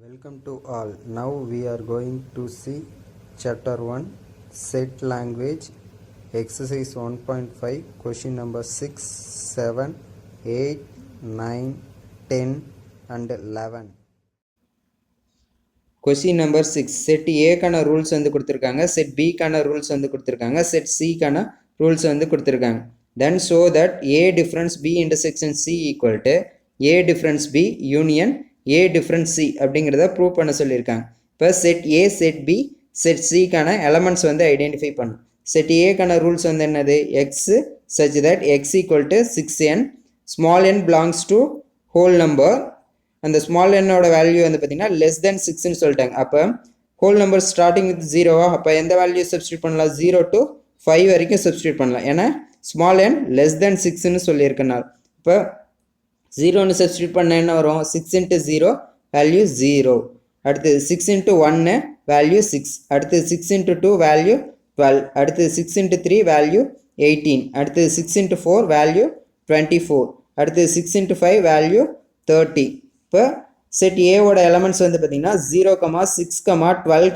Welcome to all. Now we are going to see chapter 1 set language exercise 1.5 question number 6, 7, 8, 9, 10 and 11. Question number 6 set ஏக்கான rules வந்து கொடுத்துருக்காங்க, set பிக்கான rules வந்து கொடுத்துருக்காங்க, set சிக்கான rules வந்து கொடுத்துருக்காங்க. Then show that A difference B intersection C equal to A difference B union A difference C அப்படிங்கிறத prove பண்ண சொல்லியிருக்காங்க. இப்போ set A set B set சிக்கான எலமெண்ட்ஸ் வந்து ஐடென்டிஃபை பண்ணும். செட் ஏக்கான ரூல்ஸ் வந்து என்னது, X such that X equal to 6n, small n belongs to whole number. அந்த ஸ்மால் என்னோட வேல்யூ வந்து பார்த்தீங்கன்னா லெஸ் தென் 6ன்னு சொல்லிட்டாங்க. அப்போ ஹோல் நம்பர் ஸ்டார்டிங் வித் 0வா, அப்போ எந்த வேல்யூ சப்ஸ்டியூட் பண்ணலாம், 0 to 5 வரைக்கும் சப்ஸ்டியூட் பண்ணலாம். ஏன்னா ஸ்மால் n லெஸ் தென் 6ன்னு சொல்லியிருக்கனால. இப்போ 0ன்னு சப்ஸ்டியூட் பண்ண என்ன வரும், 6 into 0 வேல்யூ 0, அடுத்து 6 into 1 வேல்யூ 6, அடுத்து 6 into 2 வேல்யூ 12, அடுத்து 6 into 3 வேல்யூ 18, அடுத்து 6 into 4 வேல்யூ 24, அடுத்து 6 into 5 வேல்யூ 30. இப்போ செட் ஏவோட எலமெண்ட்ஸ் வந்து பார்த்தீங்கன்னா 0, 6, 12,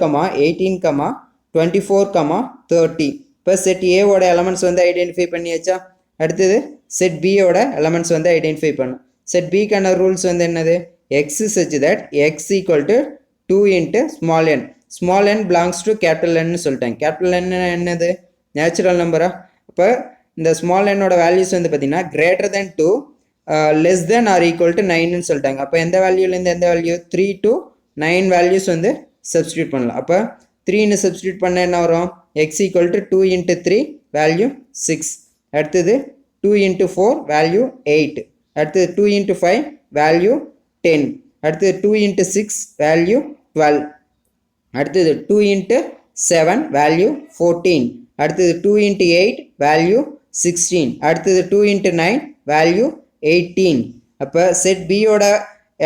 18, 24, 30. இப்போ செட் ஏவோட எலமெண்ட்ஸ் வந்து ஐடென்டிஃபை பண்ணியாச்சா. அடுத்தது செட் பியோட எலமெண்ட்ஸ் வந்து ஐடென்டிஃபை பண்ணும். செட் பிக்கான ரூல்ஸ் வந்து என்னது, X such that X equal to 2 into small n, small n belongs to capital n சொல்லிட்டாங்க. கேபிட்டல் n என்னது, நேச்சுரல் நம்பரா. அப்போ இந்த ஸ்மால் என்னோட வேல்யூஸ் வந்து பார்த்தீங்கன்னா greater than 2, less than or equal to 9ன்னு சொல்லிட்டாங்க. அப்போ எந்த வேல்யூலேருந்து எந்த வேல்யூ, 3 to 9 வேல்யூஸ் வந்து சப்ஸ்டியூட் பண்ணலாம். அப்போ 3ன்னு சப்ஸ்டியூட் பண்ண என்ன வரும், X equal to 2 into 3 value 6, அடுத்தது 2 into 4 வேல்யூ 8, அடுத்தது 2 into 5 வேல்யூ 10, அடுத்தது 2 into 6 வேல்யூ 12, அடுத்தது 2 into 7 வேல்யூ 14, அடுத்தது 2 into 8 வேல்யூ 16, அடுத்தது 2 into 9 வேல்யூ 18. அப்போ செட் பியோட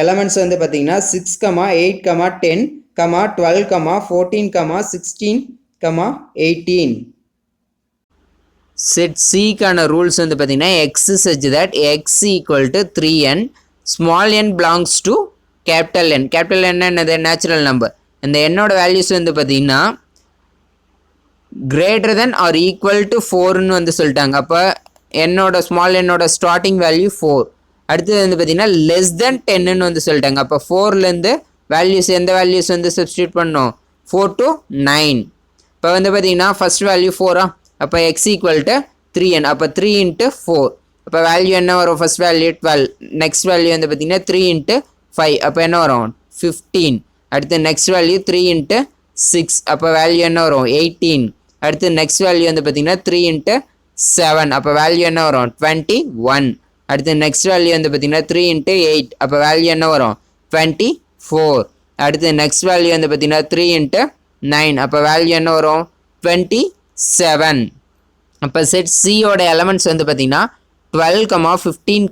எலமெண்ட்ஸ் வந்து பார்த்தீங்கன்னா 6, 8, 10, 12, 14, 16, 18. செட் சிக்கான ரூல்ஸ் வந்து பார்த்தீங்கன்னா X such that X equal to 3n, small n belongs to capital n. Capital n என்னது, நேச்சுரல் நம்பர். இந்த என்னோட வேல்யூஸ் வந்து பார்த்தீங்கன்னா greater than or equal to 4ன்னு வந்து சொல்லிட்டாங்க. அப்போ என்னோட ஸ்மால் என்னோட ஸ்டார்டிங் வேல்யூ 4, அடுத்தது வந்து பார்த்தீங்கன்னா லெஸ் தென் 10ன்னு வந்து சொல்லிட்டாங்க. அப்போ 4லேருந்து வேல்யூஸ் எந்த வேல்யூஸ் வந்து சப்ஸ்டியூட் பண்ணோம், 4 to 9. இப்போ வந்து பார்த்தீங்கன்னா ஃபர்ஸ்ட் வேல்யூ 4ஆ, அப்போ எக்ஸ் ஈக்குவல் டு 3n, அப்போ 3 into 4, அப்போ வேல்யூ என்ன வரும், ஃபர்ஸ்ட் வேல்யூ 12, நெக்ஸ்ட் வேல்யூ வந்து பார்த்தீங்கன்னா 3 into 5, அப்போ என்ன வரும் 15, அடுத்து நெக்ஸ்ட் வேல்யூ 3 into 6, அப்போ வேல்யூ என்ன வரும் 18, அடுத்து நெக்ஸ்ட் வேல்யூ வந்து பார்த்தீங்கன்னா 3 into 7, அப்போ வேல்யூ என்ன வரும் 21, அடுத்து நெக்ஸ்ட் வேல்யூ வந்து பார்த்தீங்கன்னா 3 into 8, அப்போ வேல்யூ என்ன வரும் 24, அடுத்து நெக்ஸ்ட் வேல்யூ வந்து பார்த்தீங்கன்னா 3 into 9, அப்போ வேல்யூ என்ன வரும் 27. அப்போ செட் சியோட எலமெண்ட்ஸ் வந்து பார்த்தீங்கன்னா 12, 15,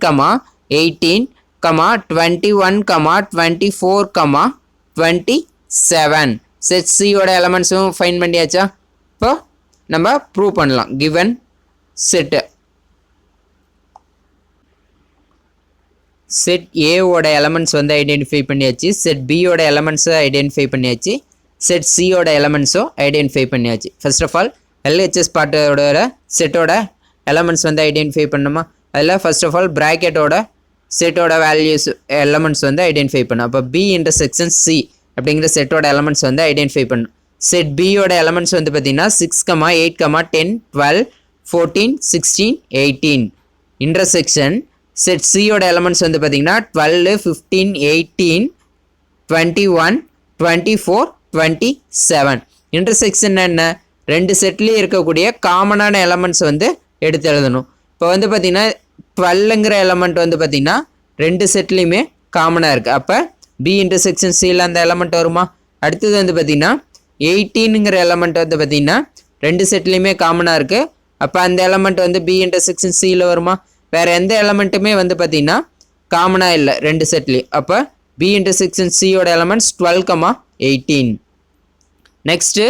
18, 21, 24, 27. செட் சியோட எலமெண்ட்ஸும் ஃபைன் பண்ணியாச்சா. இப்போ நம்ம ப்ரூவ் பண்ணலாம். கிவன் செட்டு செட் ஏவோட எலமெண்ட்ஸ் வந்து ஐடென்டிஃபை பண்ணியாச்சு, செட் பியோட எலமெண்ட்ஸை ஐடென்டிஃபை பண்ணியாச்சு, செட் சியோட எலமெண்ட்ஸும் ஐடென்டிஃபை பண்ணியாச்சு. ஃபர்ஸ்ட் ஆஃப் ஆல் எல்ஹெச்எஸ் பார்ட்டோட செட்டோட எலமெண்ட்ஸ் வந்து ஐடென்டிஃபை பண்ணுமா. அதில் ஃபர்ஸ்ட் ஆஃப் ஆல் ப்ராக்கெட்டோட செட்டோட வேல்யூஸ் எலமெண்ட்ஸ் வந்து ஐடென்டிஃபை பண்ணும். அப்போ பி இன்டர்செக்ஷன் சி அப்படிங்கிற செட்டோட எலமெண்ட்ஸ் வந்து ஐடென்டிஃபை பண்ணும். செட் பியோட எலமெண்ட்ஸ் வந்து பார்த்தீங்கன்னா 6, 8, 10, 12, 14, 16, 18. இன்டர்செக்ஷன் செட் சியோட எலமெண்ட்ஸ் வந்து பார்த்தீங்கன்னா 12, 15, 18, 21, 24, 27. இன்டர்செக்ஷன் என்ன, ரெண்டு செட்லேயும் இருக்கக்கூடிய காமனான எலமெண்ட்ஸ் வந்து எடுத்து எழுதணும். இப்போ வந்து பார்த்தீங்கன்னா 12ங்கிற எலமெண்ட் வந்து பார்த்தீங்கன்னா ரெண்டு செட்லேயுமே காமனாக இருக்குது. அப்போ பி இன்டர்செக்ஷன் சியில் அந்த எலமெண்ட் வருமா. அடுத்தது வந்து பார்த்தீங்கன்னா 18ங்கிற எலமெண்ட் வந்து பார்த்தீங்கன்னா ரெண்டு செட்லேயுமே காமனாக இருக்குது. அப்போ அந்த எலமெண்ட் வந்து பி இன்டர்செக்ஷன் சியில் வருமா. வேறு எந்த எலமெண்ட்டுமே வந்து பார்த்தீங்கன்னா காமனாக இல்லை ரெண்டு செட்லேயும். அப்போ பி இன்டர்செக்ஷன் சியோட எலமெண்ட்ஸ் 12, 18. நெக்ஸ்ட்டு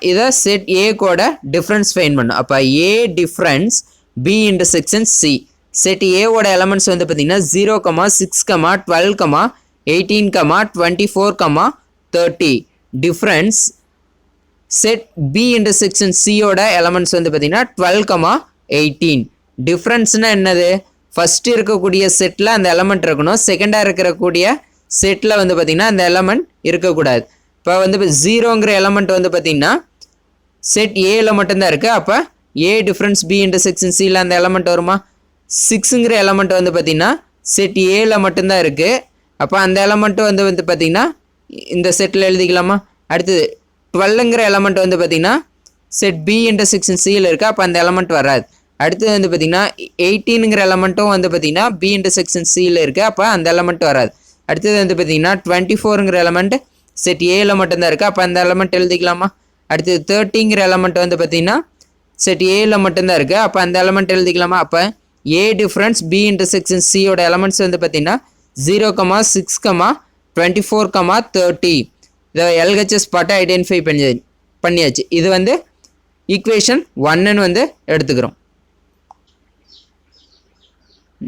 இதை செட் ஏ கூட டிஃப்ரென்ஸ் ஃபைன் பண்ணும். அப்போ A difference B intersection C. Set ஏவோட எலமெண்ட்ஸ் வந்து பார்த்தீங்கன்னா 0, 6, 12, 18, 24, 30. Difference set B intersection C ஓட elements வந்து பார்த்தீங்கன்னா 12, 18. டிஃப்ரென்ஸ்னா என்னது? ஃபர்ஸ்ட் இருக்கக்கூடிய செட்டில் அந்த எலமெண்ட் இருக்கணும், செகண்டாக இருக்கக்கூடிய செட்டில் வந்து பார்த்தீங்கன்னா அந்த எலமெண்ட் இருக்கக்கூடாது. இப்போ வந்து ஜீரோங்கிற எலமெண்ட் வந்து பார்த்தீங்கன்னா செட் ஏல மட்டும்தான் இருக்குது. அப்போ ஏ டிஃப்ரென்ஸ் பி இன்டர்செக்ஷன் சியில் அந்த எலமெண்ட் வருமா? 6ங்கிற எலமெண்ட் வந்து பார்த்தீங்கன்னா செட் ஏல மட்டும்தான் இருக்குது. அப்போ அந்த எலமெண்ட்டு வந்து பார்த்தீங்கன்னா இந்த செட்டில் எழுதிக்கலாமா? அடுத்தது 12ங்கிற எலமெண்ட் வந்து பார்த்தீங்கன்னா செட் பி இன்டர்செக்ஷன் சியில் இருக்குது. அப்போ அந்த எலமெண்ட் வராது. அடுத்தது வந்து பார்த்தீங்கன்னா 18ங்கிற எலமெண்ட்டும் வந்து பார்த்தீங்கன்னா பி இன்டர்செக்ஷன் சியில் இருக்குது. அப்போ அந்த எலமெண்ட் வராது. அடுத்தது வந்து பார்த்தீங்கன்னா 24ங்கிற எலமெண்ட் செட் ஏல மட்டும்தான் இருக்குது. அப்போ அந்த எலமெண்ட் எழுதிக்கலாமா? அடுத்தது 30ங்கிற எலமெண்ட் வந்து பார்த்தீங்கன்னா செட் ஏல மட்டும்தான் இருக்குது. அப்போ அந்த எலமெண்ட் எழுதிக்கலாமா? அப்போ ஏ டிஃப்ரென்ஸ் பி இன்டர்செக்ஷன் சியோட எலமெண்ட்ஸ் வந்து பார்த்தீங்கன்னா 0, 6, 24, 30. இதை எல்ஹெச்எஸ் பாட்டை ஐடென்டிஃபை பண்ணியாச்சு. இது வந்து ஈக்குவேஷன் 1ன்னு வந்து எடுத்துக்கிறோம்.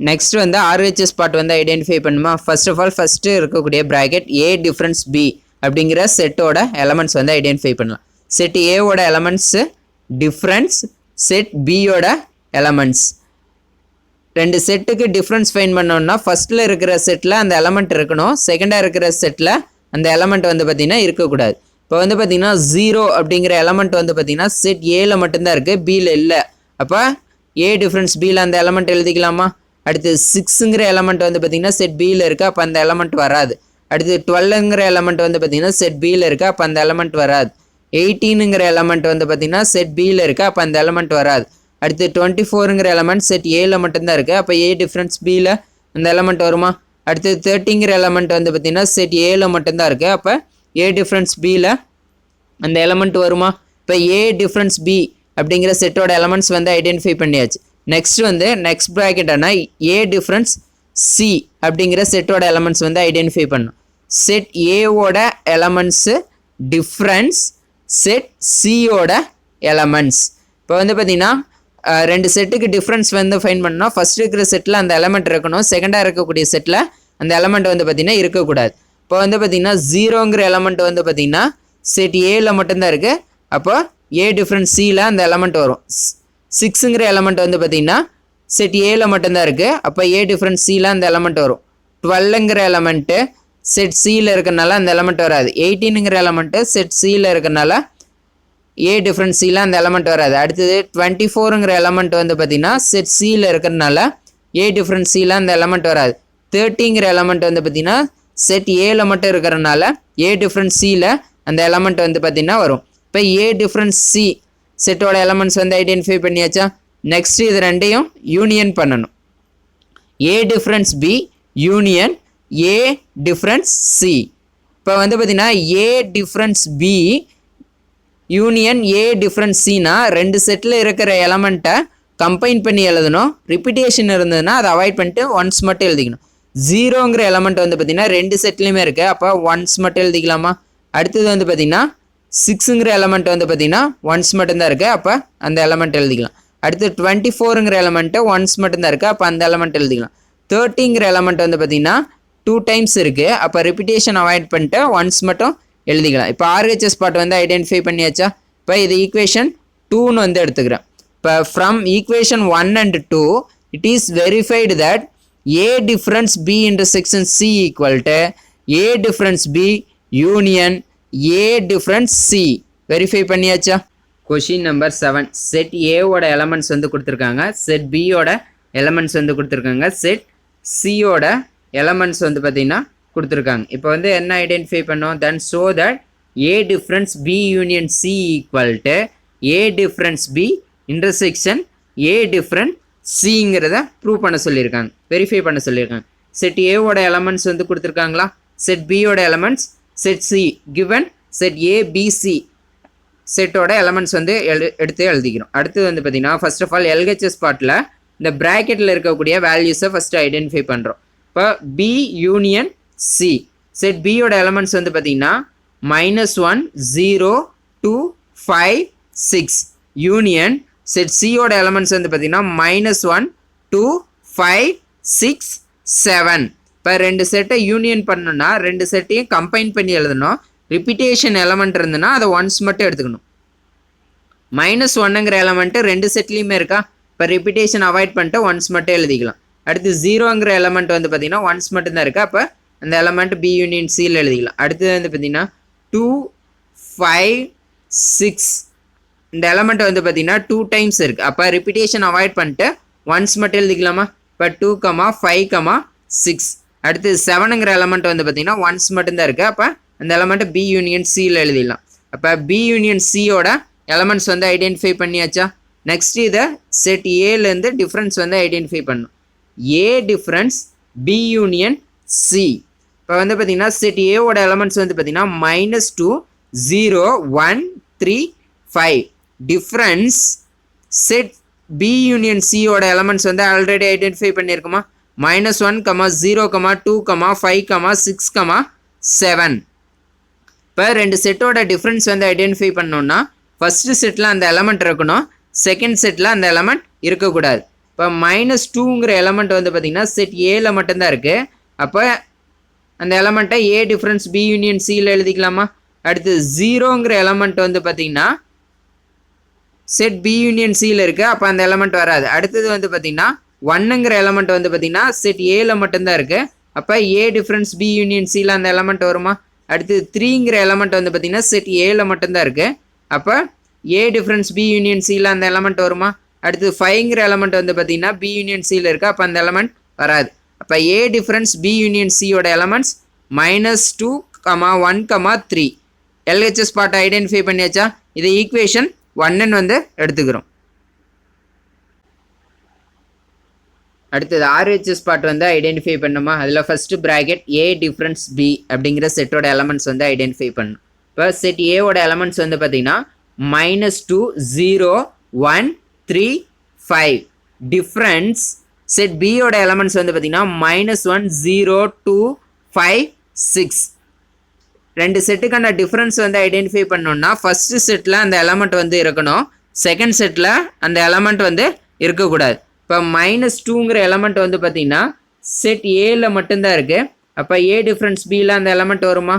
நெக்ஸ்ட் வந்து ஆர்ஹெச்எஸ் பார்ட் வந்து ஐடென்டிஃபை பண்ணுமா? ஃபர்ஸ்ட் ஆஃப் ஆல் ஃபஸ்ட்டு இருக்கக்கூடிய ப்ராக்கெட் ஏ டிஃப்ரென்ஸ் பி அப்படிங்கிற செட்டோட எலமெண்ட்ஸ் வந்து ஐடென்டிஃபை பண்ணலாம். செட் ஏவோட எலமெண்ட்ஸு டிஃப்ரென்ஸ் செட் பியோட எலமெண்ட்ஸ். ரெண்டு செட்டுக்கு டிஃப்ரென்ஸ் ஃபைன் பண்ணோம்னா ஃபஸ்ட்டில் இருக்கிற செட்டில் அந்த எலமெண்ட் இருக்கணும், செகண்டாக இருக்கிற செட்டில் அந்த எலமெண்ட் வந்து பார்த்திங்கன்னா இருக்கக்கூடாது. இப்போ வந்து பார்த்திங்கன்னா 0 அப்படிங்கிற எலமெண்ட் வந்து பார்த்திங்கன்னா செட் ஏல மட்டும்தான் இருக்குது, பியில் இல்லை. அப்போ ஏ டிஃப்ரென்ஸ் பியில் அந்த எலமெண்ட் எழுதிக்கலாமா? அடுத்து 6ங்கிற எலமெண்ட் வந்து பார்த்திங்கன்னா செட் பியில் இருக்குது. அப்போ அந்த எலமெண்ட் வராது. அடுத்து 12ங்கிற எலமெண்ட் வந்து பார்த்திங்கன்னா செட் பியில் இருக்குது. அப்போ அந்த எலமெண்ட் வராது. 18ங்கிற எலமெண்ட் வந்து பார்த்திங்கன்னா செட் பியில் இருக்குது. அப்போ அந்த எலமெண்ட் வராது. அடுத்து 24ங்கிற எலமெண்ட் செட் ஏல மட்டும்தான் இருக்குது. அப்போ ஏ டிஃப்ரென்ஸ் பியில் அந்த எலமெண்ட் வருமா? அடுத்து 30ங்கிற எலமெண்ட் வந்து பார்த்திங்கன்னா செட் ஏல மட்டும்தான் இருக்குது. அப்போ ஏ டிஃப்ரென்ஸ் பியில் அந்த எலமெண்ட் வருமா? இப்போ ஏ டிஃப்ரென்ஸ் பி அப்படிங்கிற செட்டோட எலமெண்ட்ஸ் வந்து ஐடென்டிஃபை பண்ணியாச்சு. நெக்ஸ்ட் வந்து நெக்ஸ்ட் ப்ராக்கெட்டான ஏ டிஃப்ரென்ஸ் சி அப்படிங்கிற செட்டோட எலமெண்ட்ஸ் வந்து ஐடென்டிஃபை பண்ணும். செட் ஏவோட எலமெண்ட்ஸு டிஃப்ரென்ஸ் செட் சியோட எலமெண்ட்ஸ். இப்போ வந்து பார்த்திங்கன்னா ரெண்டு செட்டுக்கு டிஃப்ரென்ஸ் வந்து ஃபைன் பண்ணோம்னா ஃபஸ்ட் இருக்கிற செட்டில் அந்த எலமெண்ட் இருக்கணும், செகண்டாக இருக்கக்கூடிய செட்டில் அந்த எலமெண்ட் வந்து பார்த்திங்கன்னா இருக்கக்கூடாது. இப்போ வந்து பார்த்திங்கன்னா 0ங்கிற எலமெண்ட் வந்து பார்த்திங்கன்னா செட் ஏல மட்டும்தான் இருக்குது. அப்போ ஏ டிஃப்ரென்ஸ் சியில் அந்த எலமெண்ட் வரும். 6ங்கிற எலமெண்ட் வந்து பார்த்திங்கன்னா செட் ஏல மட்டும்தான் இருக்குது. அப்போ ஏ டிஃப்ரென்ஸ் சியில் அந்த எலமெண்ட் வரும். 12ங்கிற எலமெண்ட்டு செட் சியில் இருக்கிறனால அந்த எலமெண்ட் வராது. 18ங்கிற எலமெண்ட்டு செட் சியில் இருக்கிறனால ஏ டிஃப்ரென்ஸ் சியில் அந்த எலமெண்ட் வராது. அடுத்தது 24ங்கிற எலமெண்ட் வந்து பார்த்திங்கன்னா செட் சியில் இருக்கிறனால ஏ டிஃப்ரென்ஸ் சியில் அந்த எலமெண்ட் வராது. 30ங்கிற எலமெண்ட் வந்து பார்த்திங்கன்னா செட் ஏல மட்டும் இருக்கிறனால ஏ டிஃப்ரென்ஸ் சியில் அந்த எலமெண்ட் வந்து பார்த்திங்கன்னா வரும். இப்போ ஏ டிஃப்ரென்ஸ் சி செட்டோட எலமெண்ட்ஸ் வந்து ஐடென்டிஃபை பண்ணியாச்சா? நெக்ஸ்ட் இது ரெண்டையும் யூனியன் பண்ணணும். A difference B union A difference C. இப்போ வந்து பார்த்திங்கன்னா A difference B union A difference சினா ரெண்டு செட்டில் இருக்கிற எலமெண்ட்டை கம்பைன் பண்ணி எழுதணும். ரிப்பீட்டேஷன் இருந்ததுன்னா அதை அவாய்ட் பண்ணிட்டு ஒன்ஸ் மட்டும் எழுதிக்கணும். 0ங்கிற எலமெண்ட் வந்து பார்த்திங்கன்னா ரெண்டு செட்லேயுமே இருக்குது. அப்போ ஒன்ஸ் மட்டும் எழுதிக்கலாமா? அடுத்தது வந்து பார்த்திங்கன்னா 6ங்கிற எலமெண்ட் வந்து பார்த்திங்கன்னா ஒன்ஸ் மட்டும்தான் இருக்குது. அப்போ அந்த எலமெண்ட் எழுதிக்கலாம். அடுத்து 24ங்கிற எலமெண்ட்டு ஒன்ஸ் மட்டும்தான் இருக்குது. அப்போ அந்த எலமெண்ட் எழுதிக்கலாம். 30ங்கிற எலமெண்ட் வந்து பார்த்திங்கன்னா 2 டைம்ஸ் இருக்குது. அப்போ ரிப்பீட்டேஷன் அவாய்ட் பண்ணிட்டு ஒன்ஸ் மட்டும் எழுதிக்கலாம். இப்போ ஆர்ஹெச்எஸ் பார்ட் வந்து ஐடென்டிஃபை பண்ணியாச்சா? இப்போ இது ஈக்குவேஷன் 2ன்னு வந்து எடுத்துக்கிறேன். இப்போ from equation 1 and 2 it is verified that A difference B intersection C equal to A difference B union A difference C. Verify பண்ணியாச்சா? Question number 7. செட் ஏவோட எலமெண்ட்ஸ் வந்து கொடுத்துருக்காங்க, செட் பியோட எலமெண்ட்ஸ் வந்து கொடுத்துருக்காங்க, செட் சியோட எலமெண்ட்ஸ் வந்து பார்த்திங்கன்னா கொடுத்துருக்காங்க. இப்போ வந்து என்ன ஐடென்டிஃபை பண்ணோம்? Then show that A difference B union C equal to A difference B intersection A difference சிங்கிறத ப்ரூவ் பண்ண சொல்லியிருக்காங்க, வெரிஃபை பண்ண சொல்லியிருக்காங்க. செட் ஏவோட எலமெண்ட்ஸ் வந்து கொடுத்துருக்காங்களா, செட் பியோட elements, set C given set A B C செட்டோட எலமெண்ட்ஸ் வந்து எடுத்து எழுதிக்கிறோம். அடுத்தது வந்து பார்த்திங்கன்னா ஃபர்ஸ்ட் ஆஃப் ஆல் எல்ஹெச்எஸ் பார்ட்டில் இந்த ப்ராக்கெட்டில் இருக்கக்கூடிய வேல்யூஸை ஃபஸ்ட்டு ஐடென்டிஃபை பண்ணுறோம். இப்போ பி யூனியன் சி, செட் பியோட எலமெண்ட்ஸ் வந்து பார்த்திங்கன்னா -1 0 2 5 6 யூனியன் செட் சியோட எலமெண்ட்ஸ் வந்து பார்த்திங்கன்னா -1 2 5 6 7. இப்போ ரெண்டு செட்டை யூனியன் பண்ணணும்னா ரெண்டு செட்டையும் கம்பைன் பண்ணி எழுதணும். ரிப்பீட்டேஷன் எலமெண்ட் இருந்ததுன்னா அதை ஒன்ஸ் மட்டும் எடுத்துக்கணும். -1ங்கிற எலமெண்ட்டு ரெண்டு செட்லேயுமே இருக்கா, இப்போ ரிப்பீட்டேஷன் அவாய்ட் பண்ணிட்டு ஒன்ஸ் மட்டும் எழுதிக்கலாம். அடுத்து 0ங்கிற எலமெண்ட் வந்து பார்த்தீங்கன்னா ஒன்ஸ் மட்டும்தான் இருக்குது, அப்போ அந்த எலமெண்ட் பி யூனியன் சியில் எழுதிக்கலாம். அடுத்தது வந்து பார்த்தீங்கன்னா 2 5 6 இந்த எலமெண்ட் வந்து பார்த்தீங்கன்னா 2 டைம்ஸ் இருக்குது, அப்போ ரிப்பீட்டேஷன் அவாய்ட் பண்ணிட்டு ஒன்ஸ் மட்டும் எழுதிக்கலாமா. இப்போ 2, 5, 6. அடுத்து 7ங்கிற எலமெண்ட் வந்து பார்த்தீங்கன்னா ஒன்ஸ் மட்டும்தான் இருக்குது, அப்போ அந்த எலமெண்ட் பி யூனியன் சியில் எழுதிடலாம். அப்போ பி யூனியன் சியோட எலமெண்ட்ஸ் வந்து ஐடென்டிஃபை பண்ணியாச்சா. நெக்ஸ்ட் இதை செட் ஏலேருந்து டிஃப்ரென்ஸ் வந்து ஐடென்டிஃபை பண்ணணும். A difference B union C. இப்போ வந்து பார்த்தீங்கன்னா செட் ஏவோட எலமெண்ட்ஸ் வந்து பார்த்தீங்கன்னா -2 0 1 3 5. டிஃப்ரென்ஸ் செட் பி யூனியன் சியோட எலமெண்ட்ஸ் வந்து ஆல்ரெடி ஐடென்டிஃபை பண்ணியிருக்குமா. -1 0 2 5 6 7. இப்போ ரெண்டு செட்டோட டிஃப்ரென்ஸ் வந்து ஐடென்டிஃபை பண்ணோன்னா ஃபஸ்ட்டு செட்டில் அந்த எலமெண்ட் இருக்கணும், செகண்ட் செட்டில் அந்த எலமெண்ட் இருக்கக்கூடாது. இப்போ -2ங்கிற எலமெண்ட் வந்து பார்த்திங்கன்னா செட் ஏல மட்டும்தான் இருக்குது, அப்போ அந்த எலமெண்ட்டை ஏ டிஃப்ரென்ஸ் பி யூனியன் சியில் எழுதிக்கலாமா. அடுத்து 0ங்கிற எலமெண்ட் வந்து பார்த்திங்கன்னா செட் பி யூனியன் சியில் இருக்குது, அப்போ அந்த எலமெண்ட் வராது. அடுத்தது வந்து பார்த்திங்கன்னா 1ங்கிற எலமெண்ட் வந்து பார்த்திங்கன்னா செட் ஏல மட்டும்தான் இருக்குது, அப்போ ஏ டிஃப்ரென்ஸ் பி யூனியன் சியில் அந்த எலமெண்ட் வருமா. அடுத்து 3ங்கிற எலமெண்ட் வந்து பார்த்திங்கன்னா செட் ஏல மட்டும்தான் இருக்குது, அப்போ ஏ டிஃப்ரென்ஸ் பி யூனியன் சியில் அந்த எலமெண்ட் வருமா. அடுத்து 5ங்கிற எலமெண்ட் வந்து பார்த்திங்கன்னா பி யூனியன் சியில் இருக்குது, அப்போ அந்த எலமெண்ட் வராது. அப்போ ஏ டிஃப்ரென்ஸ் பி யூனியன் சியோட எலமெண்ட்ஸ் -2 1 3. எல்ஹெச்எஸ் பார்ட்டை ஐடென்டிஃபை பண்ணியாச்சா. இது ஈக்குவேஷன் 1ன்னு வந்து எடுத்துக்கிறோம். அடுத்தது ஆர்ஹெச்எஸ் பார்ட் வந்து ஐடென்டிஃபை பண்ணுமா. அதில் first bracket A difference B அப்படிங்கிற செட்டோட எலமெண்ட்ஸ் வந்து ஐடென்டிஃபை பண்ணணும். இப்போ செட் ஏவோட எலமெண்ட்ஸ் வந்து பார்த்திங்கன்னா -2 0 1 3 5. டிஃப்ரென்ஸ் செட் பியோட எலமெண்ட்ஸ் வந்து பார்த்திங்கன்னா -1 0 2 5 6. ரெண்டு செட்டுக்கான டிஃப்ரென்ஸ் வந்து ஐடென்டிஃபை பண்ணோன்னா ஃபஸ்ட்டு செட்டில் அந்த எலமெண்ட் வந்து இருக்கணும், செகண்ட் செட்டில் அந்த எலமெண்ட் வந்து இருக்கக்கூடாது. இப்போ -2ங்கிற எலமெண்ட் வந்து பார்த்திங்கன்னா செட் ஏல மட்டும்தான் இருக்குது, அப்போ ஏ டிஃப்ரென்ஸ் பியில் அந்த எலமெண்ட் வருமா.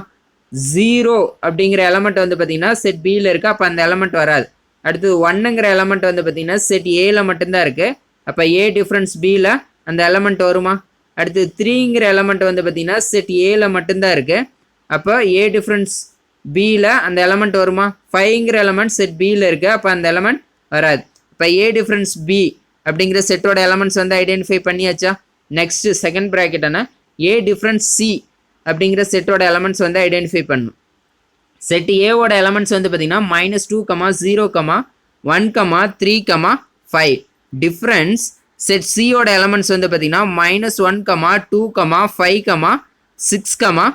0 அப்படிங்கிற எலமெண்ட் வந்து பார்த்திங்கன்னா செட் பியில் இருக்குது, அப்போ அந்த எலமெண்ட் வராது. அடுத்து 1ங்கிற எலமெண்ட் வந்து பார்த்திங்கன்னா செட் ஏல மட்டும்தான் இருக்குது, அப்போ ஏ டிஃப்ரென்ஸ் பியில் அந்த எலமெண்ட் வருமா. அடுத்து 3ங்கிற எலமெண்ட் வந்து பார்த்திங்கன்னா செட் ஏல மட்டும்தான் இருக்குது, அப்போ ஏ டிஃப்ரென்ஸ் பியில் அந்த எலமெண்ட் வருமா. 5ங்கிற எலமெண்ட் செட் பியில் இருக்குது, அப்போ அந்த எலமெண்ட் வராது. இப்போ ஏ டிஃப்ரென்ஸ் பி அப்படிங்கிற செட்டோட எலமெண்ட்ஸ் வந்து ஐடென்டிஃபை பண்ணியாச்சா. நெக்ஸ்ட்டு செகண்ட் ப்ராக்கெட்டான ஏ டிஃப்ரென்ஸ் சி அப்படிங்கிற செட்டோட எலமெண்ட்ஸ் வந்து ஐடென்டிஃபை பண்ணணும். செட் ஏவோட எலமெண்ட்ஸ் வந்து பார்த்திங்கன்னா -2 0 1 3 5. டிஃப்ரென்ஸ் செட் சியோட எலமெண்ட்ஸ் வந்து பார்த்திங்கன்னா -1 2 5 6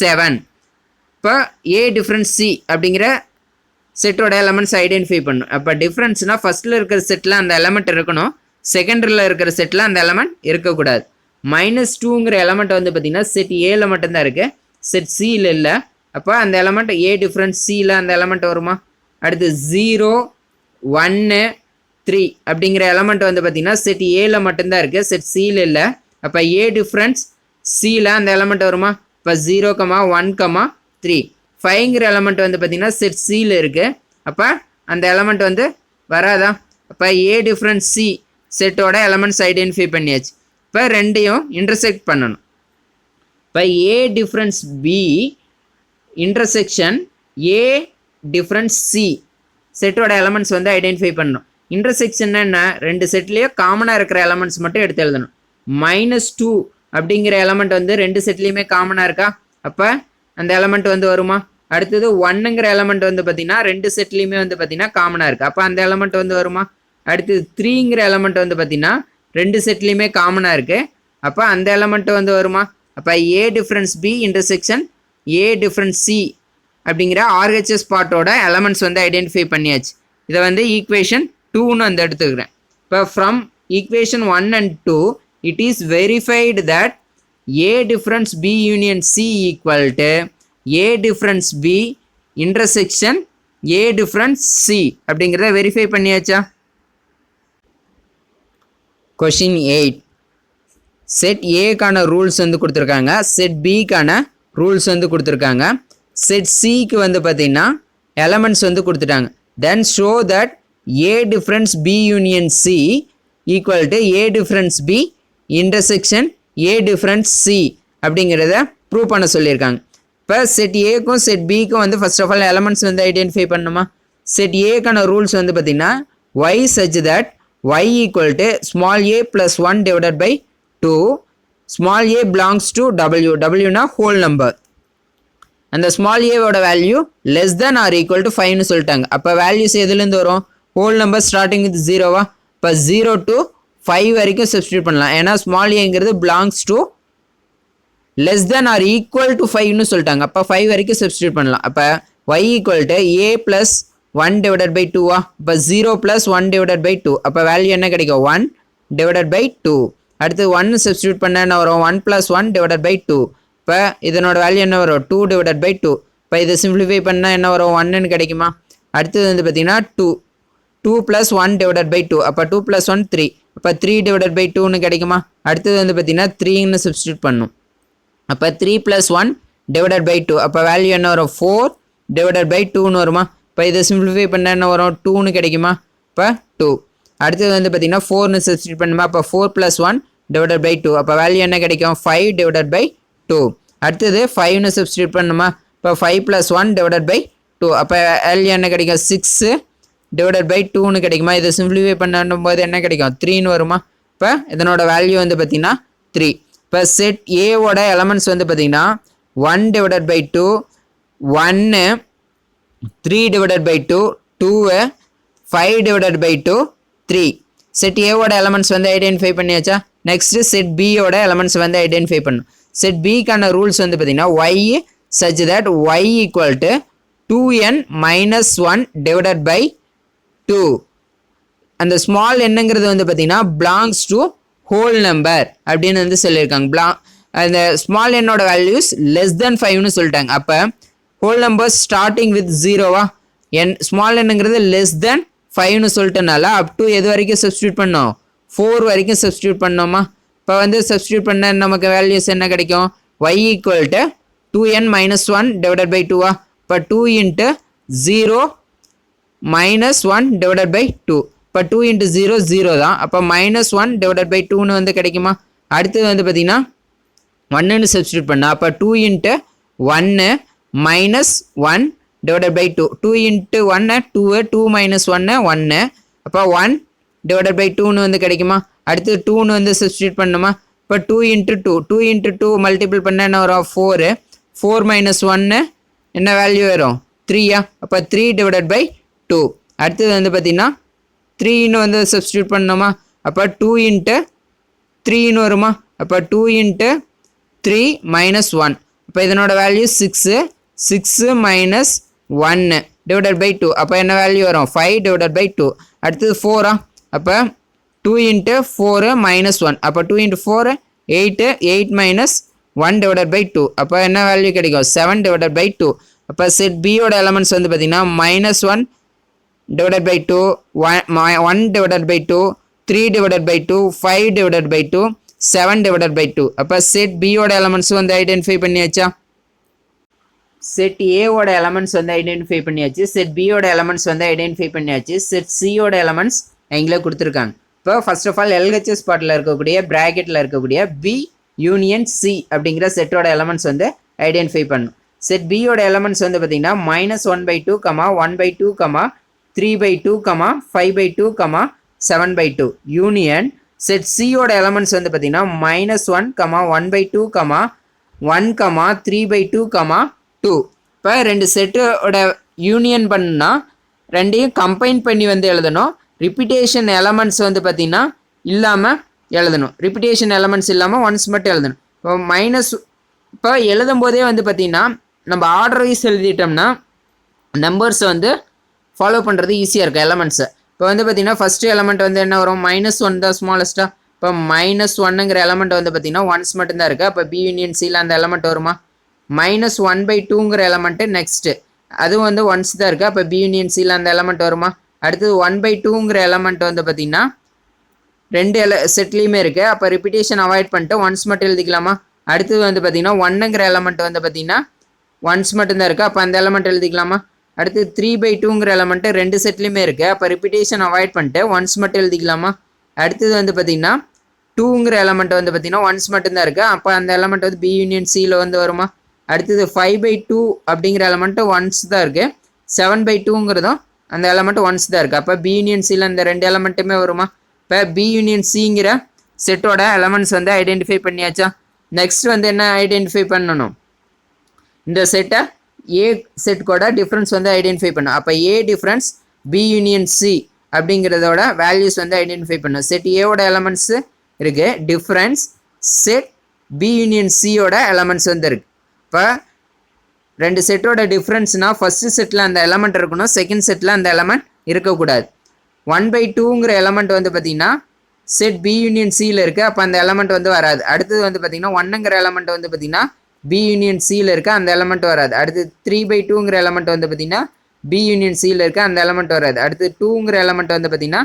7. இப்போ ஏ டிஃப்ரென்ஸ் சி அப்படிங்கிற செட்டோட எலமெண்ட்ஸ் ஐடென்டிஃபை பண்ணணும். அப்போ டிஃப்ரென்ஸ்னால் ஃபஸ்ட்டில் இருக்கிற செட்டில் அந்த எலமெண்ட் இருக்கணும், செகண்டில் இருக்கிற செட்டில் அந்த எலமெண்ட் இருக்கக்கூடாது. -2ங்கிற எலமெண்ட் வந்து பார்த்திங்கன்னா செட் ஏல மட்டும்தான் இருக்குது, செட் சியில் இல்லை, அப்போ அந்த எலமெண்ட் ஏ டிஃப்ரென்ஸ் சியில் அந்த எலமெண்ட் வருமா. அடுத்து 0 1 3 அப்படிங்கிற எலமெண்ட் வந்து பார்த்திங்கன்னா செட் ஏல மட்டும்தான் இருக்குது, செட் சியில் இல்லை, அப்போ ஏ டிஃப்ரென்ஸ் சியில் அந்த எலமெண்ட் வருமா. இப்போ 0 1 3. 5ங்கிற எலமெண்ட் வந்து பார்த்திங்கன்னா செட் சியில் இருக்குது, அப்போ அந்த எலமெண்ட் வந்து வராதா. அப்போ ஏ டிஃப்ரென்ஸ் சி செட்டோட எலமெண்ட்ஸ் ஐடென்டிஃபை பண்ணியாச்சு. இப்போ ரெண்டையும் இன்டர்செக்ட் பண்ணணும். இப்போ A difference B intersection A difference C செட்டோட எலமெண்ட்ஸ் வந்து ஐடென்டிஃபை பண்ணணும். இன்டர்செக்ஷன் என்ன, ரெண்டு செட்லேயும் காமனாக இருக்கிற எலமெண்ட்ஸ் மட்டும் எடுத்து எழுதணும். -2 அப்படிங்கிற எலமெண்ட் வந்து ரெண்டு செட்லேயுமே காமனாக இருக்கா, அப்போ அந்த எலமெண்ட் வந்து வருமா. அடுத்தது 1ங்கிற எலமெண்ட் வந்து பார்த்திங்கன்னா ரெண்டு செட்லேயுமே வந்து பார்த்திங்கன்னா காமனாக இருக்குது, அப்போ அந்த எலமெண்ட் வந்து வருமா. அடுத்தது 3ங்கிற எலமெண்ட் வந்து பார்த்திங்கன்னா ரெண்டு செட்லேயுமே காமனாக இருக்குது, அப்போ அந்த எலமெண்ட் வந்து வருமா. அப்போ A difference B intersection A difference C அப்படிங்கிற ஆர்ஹெச்எஸ் பார்ட்டோட எலமெண்ட்ஸ் வந்து ஐடென்டிஃபை பண்ணியாச்சு. இதை வந்து ஈக்குவேஷன் 2ன்னு வந்து எடுத்துக்கிறேன். இப்போ from equation 1 and 2 it is verified that A difference B union C equal to A difference B intersection A difference C அப்படிங்கிறத வெரிஃபை பண்ணியாச்சா. Question 8. செட் ஏக்கான ரூல்ஸ் வந்து கொடுத்துருக்காங்க, செட் பிக்கான ரூல்ஸ் வந்து கொடுத்துருக்காங்க, செட் சிக்கு வந்து பார்த்தீங்கன்னா எலமெண்ட்ஸ் வந்து கொடுத்துட்டாங்க. Then show that A difference B union C equal to A difference B intersection A difference C அப்படிங்கிறத ப்ரூவ் பண்ண சொல்லியிருக்காங்க. இப்போ செட் ஏக்கும் செட் பிக்கும் வந்து ஃபர்ஸ்ட் ஆஃப் ஆல் எலமெண்ட்ஸ் வந்து ஐடென்டிஃபை பண்ணணுமா. செட் ஏக்கான ரூல்ஸ் வந்து பார்த்தீங்கன்னா y such that y equal to small a plus 1 divided by 2, small a belongs to w, w na whole number, அந்த small a ஓட value less than or equal to 5 னு சொல்லிட்டாங்க. அப்போ values எதுலேருந்து வரும், ஹோல் நம்பர் ஸ்டார்டிங் வித் ஜீரோவா. இப்போ 0 to 5 வரைக்கும் சப்ஸ்டியூட் பண்ணலாம், ஏன்னா ஸ்மால் ஏங்கிறது belongs to less than or equal to 5னு சொல்லிட்டாங்க. அப்போ 5 வரைக்கும் சப்ஸ்டியூட் பண்ணலாம். அப்போ y equal to a plus 1 divided by 2வா. இப்போ 0 ப்ளஸ் 1 டிவைடட் பை 2, அப்போ வேல்யூ என்ன கிடைக்கும், 1 டிவைடட் பை 2. அடுத்து 1 சப்ஸ்டியூட் பண்ண என்ன வரும், 1 ப்ளஸ் 1 டிவைடட் பை 2. இப்போ இதனோட வேல்யூ என்ன வரும், 2 டிவைடட் பை 2. இப்போ இதை சிம்பிளிஃபை பண்ணால் என்ன வரும், 1ன்னு கிடைக்குமா. அடுத்தது வந்து பார்த்தீங்கன்னா 2 ப்ளஸ் 1 டிவைடட் பை 2, அப்போ 2 ப்ளஸ் 1 3, அப்போ 3 டிவைடட் பை 2ன்னு கிடைக்குமா. அடுத்தது வந்து பார்த்தீங்கன்னா 3ன்னு சப்ஸ்டியூட் பண்ணும். அப்போ 3 ப்ளஸ் 1 டிவைடட் பை 2, அப்போ வேல்யூ என்ன வரும், 4 டிவைடட் பை 2ன்னு வருமா. இப்போ இதை சிம்பிளிஃபை பண்ண என்ன வரும், 2ன்னு கிடைக்குமா. இப்போ 2. அடுத்தது வந்து பார்த்தீங்கன்னா 4ன்னு சப்ஸ்டியூட் பண்ணுமா. அப்போ 4 ப்ளஸ் 1 டிவைடட் பை 2, அப்போ வேல்யூ என்ன கிடைக்கும், 5 டிவைடட் பை 2. அடுத்தது 5ன்னு சப்ஸ்டியூட் பண்ணுமா. இப்போ 5 ப்ளஸ் 1 டிவைடட் பை 2, அப்போ வேல்யூ என்ன கிடைக்கும், 6 டிவைடட் பை 2ன்னு கிடைக்குமா. இதை சிம்பிளிஃபை பண்ணும்போது என்ன கிடைக்கும், 3ன்னு வருமா. இப்போ இதனோட வேல்யூ வந்து பார்த்தீங்கன்னா 3. இப்போ செட் ஏவோட எலமெண்ட்ஸ் வந்து பார்த்தீங்கன்னா 1 divided by 2, 1, 3 divided by 2, 2, 5 divided by 2, 3. Set ஏவோட எலமெண்ட்ஸ் வந்து ஐடென்டிஃபை பண்ணியாச்சா. நெக்ஸ்ட் செட் பியோட எலமெண்ட்ஸ் வந்து ஐடென்டிஃபை பண்ணும். செட் பிக்கான ரூல்ஸ் வந்து பார்த்தீங்கன்னா y such that y equal to 2n minus 1 divided by 2. அந்த ஸ்மால் என்னங்கிறது வந்து பார்த்தீங்கன்னா பிலாங்ஸ் டு ஹோல் நம்பர் அப்படின்னு வந்து சொல்லியிருக்காங்க. அந்த ஸ்மால் என்னோட வேல்யூஸ் லெஸ் தென் 5னு சொல்லிட்டாங்க. அப்போ ஹோல் நம்பர் ஸ்டார்டிங் வித் ஜீரோவா, ஸ்மால் என்னங்கிறது லெஸ் தென் 5னு சொல்லிட்டனால அப் டு எது வரைக்கும் சப்ஸ்டியூட் பண்ணோம், 4 வரைக்கும் சப்ஸ்டியூட் பண்ணோமா. இப்போ வந்து சப்ஸ்டியூட் பண்ண நமக்கு வேல்யூஸ் என்ன கிடைக்கும், y equal to 2n minus 1 divided by 2வா. இப்போ 2 இன்ட்டு 0 மைனஸ் 1 டிவைடட் பை 2, இப்போ 2 இன்ட்டு 0 0 தான். அப்போ மைனஸ் 1 டிவைடட் பை 2ன்னு வந்து கிடைக்குமா. அடுத்தது வந்து பார்த்தீங்கன்னா 1ன்னு சப்ஸ்டியூட் பண்ணா. அப்போ 2 into 1 minus 1 divided by 2, 2 into 1 2, 2 minus 1 1, அப்போ 1 டிவைடட் பை 2ன்னு வந்து கிடைக்குமா. அடுத்து 2ன்னு வந்து சப்ஸ்டியூட் பண்ணுமா. இப்போ 2 இன்ட்டு 2, 2 இன்ட்டு 2 மல்டிபிள் பண்ண என்ன வரும், 4, 4 மைனஸ் 1 என்ன வேல்யூ வரும், 3யா. அப்போ 3 டிவைடட் பை 2. அடுத்தது வந்து பார்த்தீங்கன்னா 3ன்னு வந்து சப்ஸ்டியூட் பண்ணணுமா. அப்போ 2 இன்ட்டு 3ன்னு வருமா. அப்போ 2 இன்ட்டு 3 மைனஸ் 1, அப்போ இதனோட வேல்யூ 6, 6 மைனஸ் 1 டிவைடட் பை 2, அப்போ என்ன வேல்யூ வரும், 5 டிவைடட் பை 2. அடுத்தது 4ஆ. அப்போ 2 இன்ட்டு 4 மைனஸ் 1, அப்போ 2 இன்ட்டு 4 8, 8 மைனஸ் 1 டிவைடட் பை 2, அப்போ என்ன வேல்யூ கிடைக்கும், 7 டிவைடட் பை 2. அப்போ செட் பியோட எலமெண்ட்ஸ் வந்து பார்த்தீங்கன்னா minus 1 divided by 2, 1 divided by 2, 3 divided by 2, 5 divided by 2, 7 divided by 2. அப்போ செட் பியோட எலமெண்ட்ஸ் வந்து ஐடென்டிஃபை பண்ணியாச்சா. செட் ஏவோட எலமெண்ட்ஸ் வந்து ஐடென்டிஃபை பண்ணியாச்சு, செட் பியோட எலமெண்ட்ஸ் வந்து ஐடென்டிஃபை பண்ணியாச்சு, செட் சியோட எலமெண்ட்ஸ் எங்களை கொடுத்துருக்காங்க. இப்போ ஃபர்ஸ்ட் ஆஃப் ஆல் எல்ஹெச்எஸ் பார்ட்டில் இருக்கக்கூடிய ப்ராக்கெட்டில் இருக்கக்கூடிய பி யூனியன் சி அப்படிங்கிற செட்டோட எலமெண்ட்ஸ் வந்து ஐடென்டிஃபை பண்ணும். செட் பியோட எலமெண்ட்ஸ் வந்து பார்த்தீங்கன்னா -1/2, 1/2, 3/2, 5/2, 7/2 யூனியன். செட் சியோட எலமெண்ட்ஸ் வந்து பார்த்தீங்கன்னா -1, 1/2, 1, 3/2, 2. இப்போ ரெண்டு செட்டோட யூனியன் பண்ணா ரெண்டையும் கம்பைன் பண்ணி வந்து எழுதணும். ரிப்பீட்டேஷன் எலமெண்ட்ஸ் வந்து பார்த்தீங்கன்னா இல்லாமல் எழுதணும். ரிப்பீட்டேஷன் எலமெண்ட்ஸ் இல்லாமல் ஒன்ஸ் மட்டும் எழுதணும். இப்போ எழுதும் போதே வந்து பார்த்தீங்கன்னா நம்ம ஆர்டர் வைஸ் எழுதிட்டோம்னா நம்பர்ஸை வந்து ஃபாலோ பண்ணுறது ஈஸியாக இருக்கும் எலமெண்ட்ஸை. இப்போ வந்து பார்த்தீங்கன்னா ஃபஸ்ட்டு எலமெண்ட் வந்து என்ன வரும், -1 தான் ஸ்மாலஸ்ட்டாக. இப்போ -1ங்கிற எலமெண்ட் வந்து பார்த்தீங்கன்னா ஒன்ஸ் மட்டும்தான் இருக்குது. அப்போ பி யூனியன் சியில் அந்த எலமெண்ட் வருமா. -1/2ங்கிற எலமெண்ட்டு நெக்ஸ்ட்டு, அதுவும் வந்து ஒன்ஸ் தான் இருக்குது. அப்போ பி யூனியன் சியில் அந்த எலமெண்ட் வருமா. அடுத்தது 1/2ங்கிற எலமெண்ட் வந்து பார்த்தீங்கன்னா ரெண்டு செட்லேயுமே இருக்குது. அப்போ ரிப்பீட்டேஷன் அவாய்ட் பண்ணிட்டு ஒன்ஸ் மட்டும் எழுதிக்கலாமா? அடுத்தது வந்து பார்த்தீங்கன்னா ஒன்னுங்கிற எலமெண்ட் வந்து பார்த்தீங்கன்னா ஒன்ஸ் மட்டும்தான் இருக்குது. அப்போ அந்த எலமெண்ட் எழுதிக்கலாமா? அடுத்து 3/2ங்கிற எலமெண்ட்டு ரெண்டு செட்லேயுமே இருக்குது. அப்போ ரிப்பீட்டேஷன் அவாய்ட் பண்ணிட்டு ஒன்ஸ் மட்டும் எழுதிக்கலாமா? அடுத்தது வந்து பார்த்தீங்கன்னா 2ங்கிற எலமெண்ட் வந்து பார்த்தீங்கன்னா ஒன்ஸ் மட்டும்தான் இருக்குது. அப்போ அந்த எலமெண்ட் வந்து பி யூனியன் சியில் வந்து வருமா? அடுத்தது 5/2 அப்படிங்கிற எலமெண்ட்டு ஒன்ஸ் தான் இருக்குது. 7/2ங்கிறதும் அந்த எலமெண்ட் ஒன்ஸ் தான் இருக்குது. அப்போ பி யூனியன் சியில் அந்த ரெண்டு எலமெண்ட்டுமே வருமா? இப்போ பி யூனியன் சிங்கிற செட்டோட எலமெண்ட்ஸ் வந்து ஐடென்டிஃபை பண்ணியாச்சா? நெக்ஸ்ட் வந்து என்ன ஐடென்டிஃபை பண்ணணும்? இந்த செட்டை ஏ செட் கூட டிஃப்ரென்ஸ் வந்து ஐடென்டிஃபை பண்ணும். அப்போ A difference B union C அப்படிங்கிறதோட வேல்யூஸ் வந்து ஐடென்டிஃபை பண்ணும். செட் ஏவோட எலமெண்ட்ஸு இருக்குது, டிஃப்ரென்ஸ் செட் பி யூனியன் சியோட எலமெண்ட்ஸ் வந்து இருக்குது. இப்போ ரெண்டு செட்டோட டிஃப்ரென்ஸ்னால் ஃபஸ்ட்டு செட்டில் அந்த எலமெண்ட் இருக்கணும், செகண்ட் செட்டில் அந்த எலமெண்ட் இருக்கக்கூடாது. 1/2ங்கிற எலமெண்ட் வந்து பார்த்திங்கன்னா செட் பி யூனியன் சியில் இருக்குது. அப்போ அந்த எலமெண்ட் வந்து வராது. அடுத்தது வந்து பார்த்திங்கன்னா 1ங்கிற எலமெண்ட் வந்து பார்த்திங்கன்னா பி யூனியன் சியில் இருக்குது, அந்த எலமெண்ட் வராது. அடுத்து 3/2ங்கிற எலமெண்ட் வந்து பார்த்திங்கன்னா பி யூனியன் சியில் இருக்குது, அந்த எலமெண்ட் வராது. அடுத்து 2ங்கிற எலமெண்ட் வந்து பார்த்திங்கன்னா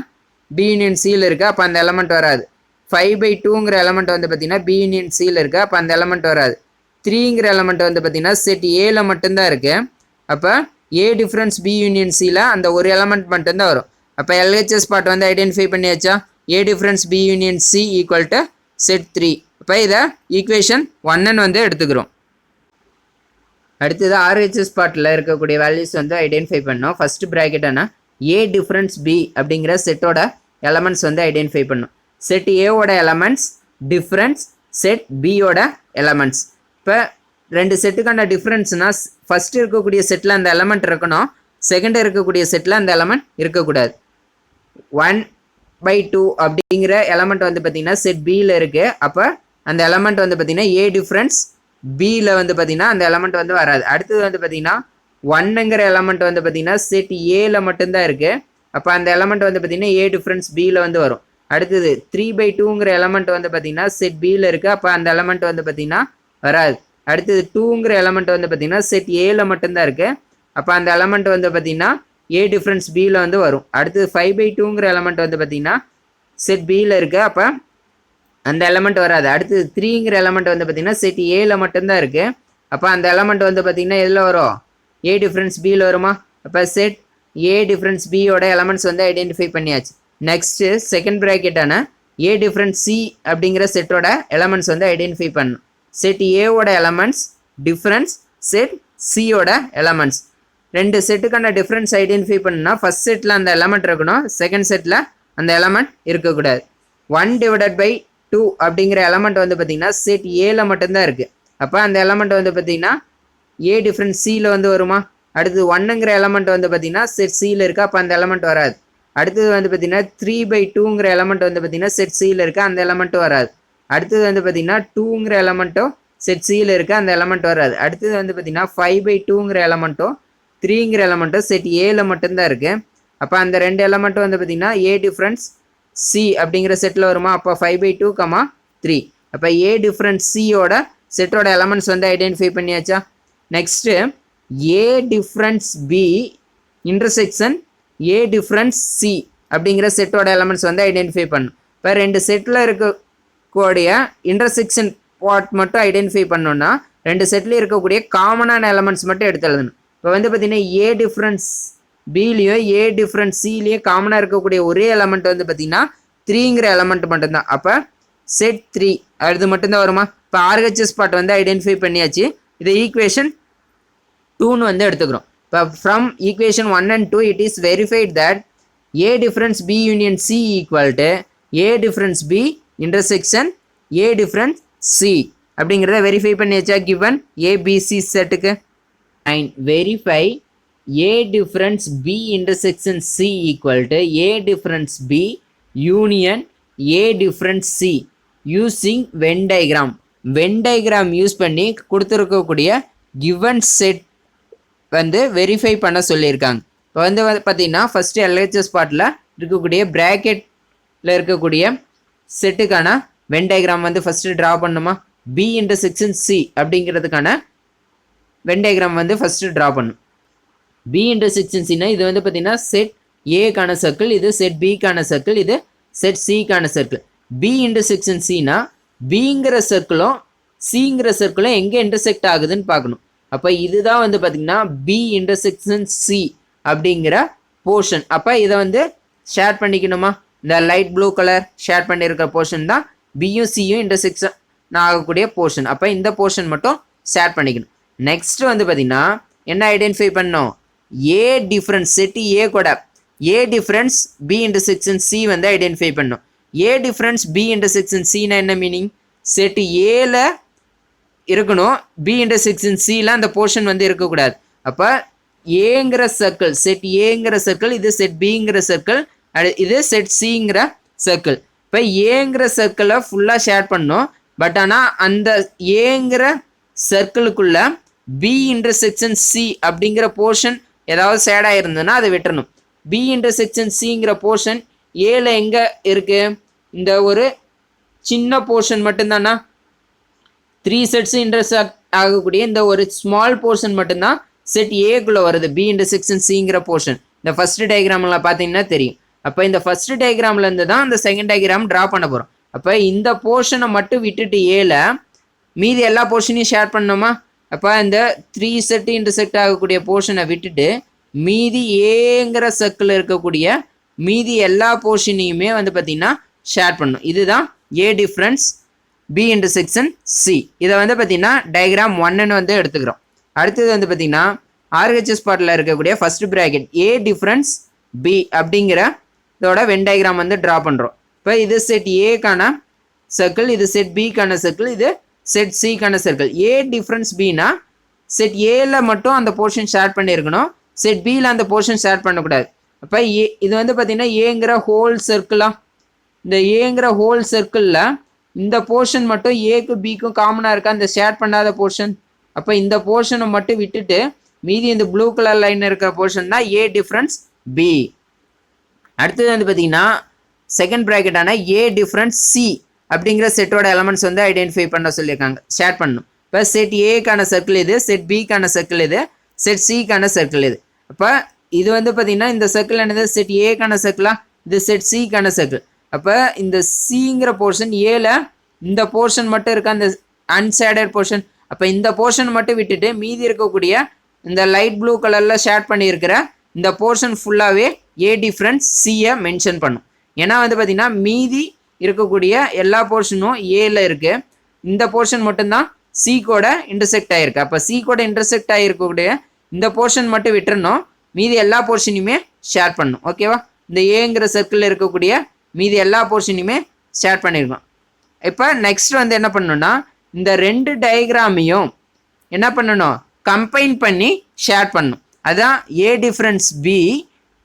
பி யூனியன் சியில் இருக்குது, அப்போ அந்த எலமெண்ட் வராது. 5/2ங்கிற எலமெண்ட் வந்து பார்த்திங்கன்னா பி யூனியன் சியில் இருக்குது, அப்போ அந்த எலமெண்ட் வராது. 3ங்கிற எலமெண்ட் வந்து பார்த்திங்கன்னா செட் ஏல மட்டும்தான் இருக்குது. அப்போ ஏ டிஃப்ரென்ஸ் பி யூனியன் சியில் அந்த ஒரு எலமெண்ட் மட்டும்தான் வரும். அப்போ எல்ஹெச்எஸ் பார்ட் வந்து ஐடென்டிஃபை பண்ணியாச்சா? A difference B union C equal to set 3. இப்போ இதை ஈக்குவேஷன் 1ன்னு வந்து எடுத்துக்கிறோம். அடுத்தது ஆர்ஹெச்எஸ் பார்ட்டில் இருக்கக்கூடிய வேல்யூஸ் வந்து ஐடென்டிஃபை பண்ணோம். ஃபஸ்ட்டு ப்ராக்கெட்னா ஏ டிஃப்ரென்ஸ் பி அப்படிங்கிற செட்டோட எலமெண்ட்ஸ் வந்து ஐடென்டிஃபை பண்ணோம். செட் ஏவோட எலமெண்ட்ஸ் டிஃப்ரென்ஸ் செட் பியோட எலமெண்ட்ஸ். இப்போ ரெண்டு செட்டுக்கான டிஃப்ரென்ஸ்னால் ஃபஸ்ட்டு இருக்கக்கூடிய செட்டில் அந்த எலமெண்ட் இருக்கணும், செகண்ட் இருக்கக்கூடிய செட்டில் அந்த எலமெண்ட் இருக்கக்கூடாது. 1/2 அப்படிங்கிற எலமெண்ட் வந்து பார்த்திங்கன்னா செட் பியில் இருக்குது. அப்போ அந்த எலமெண்ட் வந்து பார்த்திங்கன்னா ஏ டிஃப்ரென்ஸ் பியில் வந்து பார்த்திங்கன்னா அந்த எலமெண்ட் வந்து வராது. அடுத்தது வந்து பார்த்திங்கன்னா 1ங்கிற எலமெண்ட் வந்து பார்த்திங்கன்னா செட் ஏல மட்டும்தான் இருக்குது. அப்போ அந்த எலமெண்ட் வந்து பார்த்திங்கன்னா ஏ டிஃப்ரென்ஸ் பியில் வந்து வரும். அடுத்தது 3/2ங்கிற எலமெண்ட் வந்து பார்த்திங்கன்னா செட் பியில் இருக்குது, அப்போ அந்த எலமெண்ட் வந்து பார்த்திங்கன்னா வராது. அடுத்தது 2ங்கிற எலமெண்ட் வந்து பார்த்திங்கன்னா செட் ஏல மட்டும்தான் இருக்குது. அப்போ அந்த எலமெண்ட் வந்து பார்த்திங்கன்னா ஏ டிஃப்ரென்ஸ் பியில் வந்து வரும். அடுத்தது 5/2ங்கிற எலமெண்ட் வந்து பார்த்திங்கன்னா செட் பியில் இருக்குது, அப்போ அந்த எலமெண்ட் வராது. அடுத்தது 3ங்கிற எலமெண்ட் வந்து பார்த்திங்கன்னா செட் ஏல மட்டும்தான் இருக்குது. அப்போ அந்த எலமெண்ட் வந்து பார்த்திங்கன்னா எதில் வரும்? ஏ டிஃப்ரென்ஸ் பியில் வருமா? அப்போ செட் ஏ டிஃப்ரென்ஸ் பியோட எலமெண்ட்ஸ் வந்து ஐடென்டிஃபை பண்ணியாச்சு. நெக்ஸ்ட்டு செகண்ட் ப்ராக்கெட்டான ஏ டிஃப்ரென்ஸ் சி அப்படிங்கிற செட்டோட எலமெண்ட்ஸ் வந்து ஐடென்டிஃபை பண்ணணும். செட் ஏவோட எலமெண்ட்ஸ் டிஃப்ரென்ஸ் செட் சியோட எலமெண்ட்ஸ். ரெண்டு செட்டுக்கான டிஃப்ரென்ஸ் ஐடென்டிஃபை பண்ணால் ஃபஸ்ட் செட்டில் அந்த எலமெண்ட் இருக்கணும், செகண்ட் செட்டில் அந்த எலமெண்ட் இருக்கக்கூடாது. 1/2 அப்படிங்கிற எலமெண்ட் வந்து பார்த்திங்கன்னா செட் ஏல மட்டும்தான் இருக்குது. அப்போ அந்த எலமெண்ட் வந்து பார்த்திங்கன்னா ஏ டிஃப்ரென்ஸ் சியில் வந்து வருமா? அடுத்தது 1ங்கிற எலமெண்ட் வந்து பார்த்திங்கன்னா செட் சியில் இருக்குது, அப்போ அந்த எலமெண்ட் வராது. அடுத்தது வந்து பார்த்திங்கன்னா 3/2ங்கிற எலமெண்ட் வந்து பார்த்திங்கன்னா செட் சியில் இருக்குது, அந்த எலமெண்ட்டும் வராது. அடுத்தது வந்து பார்த்திங்கன்னா 2ங்கிற எலமெண்ட்டும் செட் சியில் இருக்குது, அந்த எலமெண்ட் வராது. அடுத்தது வந்து பார்த்திங்கன்னா 5/2ங்கிற எலமெண்ட்டும் 3ங்கிற எலமெண்ட்டும் செட் ஏல மட்டும்தான் இருக்குது. அப்போ அந்த ரெண்டு எலமெண்ட்டும் வந்து பார்த்திங்கன்னா ஏ டிஃப்ரென்ஸ் சி அப்படிங்கிற செட்டில் வருமா? அப்போ 5/2, 3. அப்போ ஏ டிஃப்ரென்ஸ் சியோட செட்டோட எலமெண்ட்ஸ் வந்து ஐடென்டிஃபை பண்ணியாச்சா? Next A difference B intersection A difference C அப்படிங்கிற செட்டோட எலமெண்ட்ஸ் வந்து ஐடென்டிஃபை பண்ணும். இப்போ ரெண்டு செட்டில் இருக்கக்கூடிய இன்டர்செக்ஷன் பார்ட் மட்டும் ஐடென்டிஃபை பண்ணோன்னா ரெண்டு செட்லேயும் இருக்கக்கூடிய காமனான எலமெண்ட்ஸ் மட்டும் எடுத்து எழுதணும். இப்போ வந்து பார்த்திங்கன்னா ஏ டிஃப்ரென்ஸ் பிலேயோ ஏ டிஃப்ரென்ஸ் சிலேயோ காமனாக இருக்கக்கூடிய ஒரே எலமெண்ட் வந்து பார்த்திங்கன்னா 3ங்கிற எலமெண்ட் மட்டும்தான். அப்போ செட் 3 அது மட்டும்தான் வருமா? இப்போ ஆர்ஹெச்எஸ் பார்ட் வந்து ஐடென்டிஃபை பண்ணியாச்சு. இதை ஈக்குவேஷன் 2ன்னு வந்து எடுத்துக்கிறோம். இப்போ from equation 1 and 2 it is verified that A difference B union C equal to A difference B intersection A difference C அப்படிங்கிறத வெரிஃபை பண்ணியாச்சா? கிவன் ஏபிசி செட்டுக்கு. And verify A difference B intersection C equal to A difference B union A difference C using Venn diagram. Venn diagram use பண்ணி கொடுத்துருக்கக்கூடிய given set வந்து verify பண்ண சொல்லியிருக்காங்க. இப்போ வந்து பார்த்திங்கன்னா ஃபஸ்ட்டு எல்ஹெச்எஸ் பார்ட்டில் இருக்கக்கூடிய ப்ராக்கெட்டில் இருக்கக்கூடிய செட்டுக்கான வென் டயக்ராம் வந்து ஃபஸ்ட்டு ட்ரா பண்ணுமா? பி இன்டர்செக்ஷன் சி அப்படிங்கிறதுக்கான வென் டயக்ராம் வந்து ஃபஸ்ட்டு ட்ரா பண்ணும். பி இன்டர்செக்ஷன் சின்னா இது வந்து பார்த்திங்கன்னா செட் ஏக்கான சர்க்கிள், இது செட் பிக்கான சர்க்கிள், இது செட் சிக்கான சர்க்கிள். பி இன்டர்செக்ஷன் சினா பிங்கிற சர்க்கிளும் சிங்கிற சர்க்கிளும் எங்கே இன்டர்செக்ட் ஆகுதுன்னு பார்க்கணும். அப்போ இதுதான் வந்து பார்த்திங்கன்னா பி இன்டர்செக்ஷன் சி அப்படிங்கிற போர்ஷன். அப்போ இதை வந்து ஷேர் பண்ணிக்கணுமா? இந்த லைட் ப்ளூ கலர் ஷேர் பண்ணியிருக்கிற போர்ஷன் தான் பியும் சியும் இன்டர்செக்ஷன் ஆகக்கூடிய போர்ஷன். அப்போ இந்த போர்ஷன் மட்டும் ஷேர் பண்ணிக்கணும். நெக்ஸ்ட் வந்து பார்த்திங்கன்னா என்ன ஐடென்டிஃபை பண்ணோம்? ஏ டிஃப்ரென்ஸ் செட் ஏ கூட A difference B intersection C வந்து ஐடென்டிஃபை பண்ணோம். ஏ டிஃப்ரென்ஸ் பி இன்டர்செக்ஷன் சினா என்ன மீனிங்? செட் ஏல இருக்கணும், பி இன்டர்செக்ஷன் சியில் அந்த போர்ஷன் வந்து இருக்கக்கூடாது. அப்போ ஏங்கிற சர்க்கிள் செட் ஏங்கிற சர்க்கிள், இது செட் பிங்கிற சர்க்கிள், இது செட் சிங்கிற சர்க்கிள். இப்போ ஏங்கிற சர்க்கிளை ஃபுல்லாக ஷேர் பண்ணோம். பட் ஆனால் அந்த ஏங்கிற சர்க்கிளுக்குள்ள பி இன்டர்செக்ஷன் சி அப்படிங்கிற போர்ஷன் ஏதாவது ஷேடாக இருந்ததுன்னா அதை விட்டுறணும். பி இன்டர்செக்ஷன் சிங்கிற போர்ஷன் ஏல எங்கே இருக்குது? இந்த ஒரு சின்ன போர்ஷன் மட்டும்தானா? 3 செட்ஸ் இன்டர்செக்ட் ஆகக்கூடிய இந்த ஒரு ஸ்மால் போர்ஷன் மட்டும்தான் செட் ஏக்குள்ளே வருது, பி இன்டர்செக்ஷன் சிங்கிற போர்ஷன். இந்த ஃபர்ஸ்ட் டயக்ராமில் பார்த்தீங்கன்னா தெரியும். அப்போ இந்த ஃபர்ஸ்ட் டயக்ராம்லேருந்து தான் இந்த செகண்ட் டயக்ராம் ட்ரா பண்ண போகிறோம். அப்போ இந்த போர்ஷனை மட்டும் விட்டுட்டு ஏல மீதி எல்லா போர்ஷனையும் ஷேர் பண்ணோமா? அப்போ இந்த 3 செட் இன்டர்செக்ட் ஆகக்கூடிய போர்ஷனை விட்டுட்டு மீதி ஏங்கிற சர்க்கிள் இருக்கக்கூடிய மீதி எல்லா போர்ஷனையுமே வந்து பார்த்திங்கன்னா ஷேர் பண்ணணும். இதுதான் A difference B intersection C. இதை வந்து பார்த்திங்கன்னா டயக்ராம் 1ன்னு வந்து எடுத்துக்கிறோம். அடுத்தது வந்து பார்த்திங்கன்னா ஆர்ஹெச்எஸ் பார்ட்டில் இருக்கக்கூடிய first bracket A difference B அப்படிங்கிற இதோட வென் டயக்ராம் வந்து ட்ரா பண்ணுறோம். இப்போ இது செட் ஏக்கான சர்க்கிள், இது செட் பிக்கான சர்க்கிள், இது செட் சிக்கான சர்க்கிள். ஏ டிஃப்ரென்ஸ் பினா செட் ஏல மட்டும் அந்த போர்ஷன் ஷேர் பண்ணியிருக்கணும், செட் பியில் அந்த போர்ஷன் ஷேர் பண்ணக்கூடாது. அப்போ ஏ இது வந்து பார்த்திங்கன்னா ஏங்கிற ஹோல் சர்க்கிளாக, இந்த ஏங்கிற ஹோல் சர்க்கிளில் இந்த போர்ஷன் மட்டும் ஏக்கு பிக்கும் காமனாக இருக்கா இந்த ஷேர் பண்ணாத போர்ஷன். அப்போ இந்த போர்ஷனை மட்டும் விட்டுட்டு மீதி இந்த ப்ளூ கலர் லைன் இருக்கிற போர்ஷன் தான் ஏ டிஃப்ரென்ஸ் பி. அடுத்தது வந்து பார்த்திங்கன்னா செகண்ட் ப்ராக்கெட்டான ஏ டிஃப்ரென்ஸ் சி அப்படிங்கிற செட்டோட எலமெண்ட்ஸ் வந்து ஐடென்டிஃபை பண்ண சொல்லியிருக்காங்க, ஷேர் பண்ணணும். இப்போ செட் ஏக்கான சர்க்கிள் இது, செட் பிக்கான சர்க்கிள் இது, செட் சிக்கான சர்க்கிள் இது. அப்போ இது வந்து பார்த்திங்கன்னா இந்த சர்க்கிள் என்னது? செட் ஏக்கான சர்க்கிளா, இது செட் சிக்கான சர்க்கிள். அப்போ இந்த சிங்கிற போர்ஷன் ஏல இந்த போர்ஷன் மட்டும் இருக்கா அந்த அன்ஷேடட் போர்ஷன். அப்போ இந்த போர்ஷன் மட்டும் விட்டுட்டு மீதி இருக்கக்கூடிய இந்த லைட் ப்ளூ கலரில் ஷேட் பண்ணியிருக்கிற இந்த போர்ஷன் ஃபுல்லாகவே ஏ டிஃப்ரென்ஸ் சியை மென்ஷன் பண்ணும். ஏன்னா வந்து பார்த்திங்கன்னா மீதி இருக்கக்கூடிய எல்லா போர்ஷனும் ஏல இருக்குது, இந்த போர்ஷன் மட்டும்தான் சி கூட இன்டர்செக்ட் ஆகிருக்கு. அப்போ சி கூட இன்டர்செக்ட் ஆகிருக்கக்கூடிய இந்த போர்ஷன் மட்டும் விட்டுறணும், மீதி எல்லா போர்ஷனையுமே ஷேர் பண்ணணும். ஓகேவா? இந்த ஏங்கிற சர்க்கிளில் இருக்கக்கூடிய மீதி எல்லா போர்ஷனையுமே ஷேர் பண்ணியிருக்கோம். இப்போ நெக்ஸ்ட் வந்து என்ன பண்ணணும்னா இந்த ரெண்டு டயக்ராமையும் என்ன பண்ணணும்? கம்பைன் பண்ணி ஷேர் பண்ணணும். அதுதான் A difference B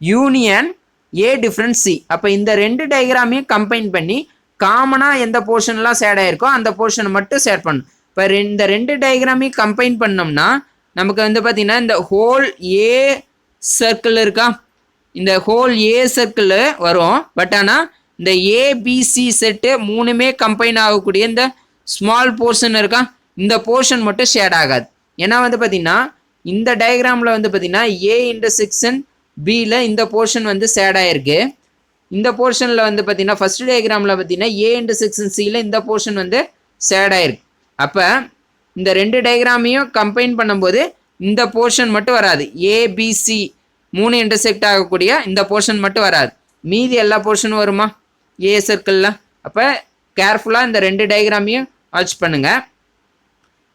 union A difference C. அப்போ இந்த ரெண்டு டயக்ராமையும் கம்பைன் பண்ணி காமனாக எந்த போர்ஷன்லாம் ஷேட் ஆகிருக்கோ அந்த போர்ஷனை மட்டும் ஷேர் பண்ணணும். இப்போ இந்த ரெண்டு டயக்ராமையும் கம்பைன் பண்ணோம்னா நமக்கு வந்து பார்த்திங்கன்னா இந்த ஹோல் ஏ சர்க்கிள் இருக்கா, இந்த ஹோல் ஏ சர்க்கிள் வரும். பட் ஆனால் இந்த ஏபிசி செட்டு மூணுமே கம்பைன் ஆகக்கூடிய இந்த ஸ்மால் போர்ஷன் இருக்கா, இந்த போர்ஷன் மட்டும் ஷேட் ஆகாது. ஏன்னா வந்து பார்த்திங்கன்னா இந்த டயக்ராமில் வந்து பார்த்திங்கன்னா ஏ இன்டர்செக்ஷன் பியில் இந்த போர்ஷன் வந்து ஷேட் ஆகிருக்கு. இந்த போர்ஷனில் வந்து பார்த்திங்கன்னா ஃபர்ஸ்ட் டயக்ராமில் பார்த்திங்கன்னா ஏ இன்டர்செக்ஷன் சியில் இந்த போர்ஷன் வந்து ஷேட் ஆகிருக்கு. அப்போ இந்த ரெண்டு டயக்ராமையும் கம்பைன் பண்ணும்போது இந்த போர்ஷன் மட்டும் வராது, ஏபிசி மூணு இன்டர்செக்ட் ஆகக்கூடிய இந்த போர்ஷன் மட்டும் வராது, மீதி எல்லா போர்ஷனும் வருமா ஏ சர்க்கிளில். அப்போ கேர்ஃபுல்லாக இந்த ரெண்டு டயக்ராமையும் வாட்ச் பண்ணுங்கள்.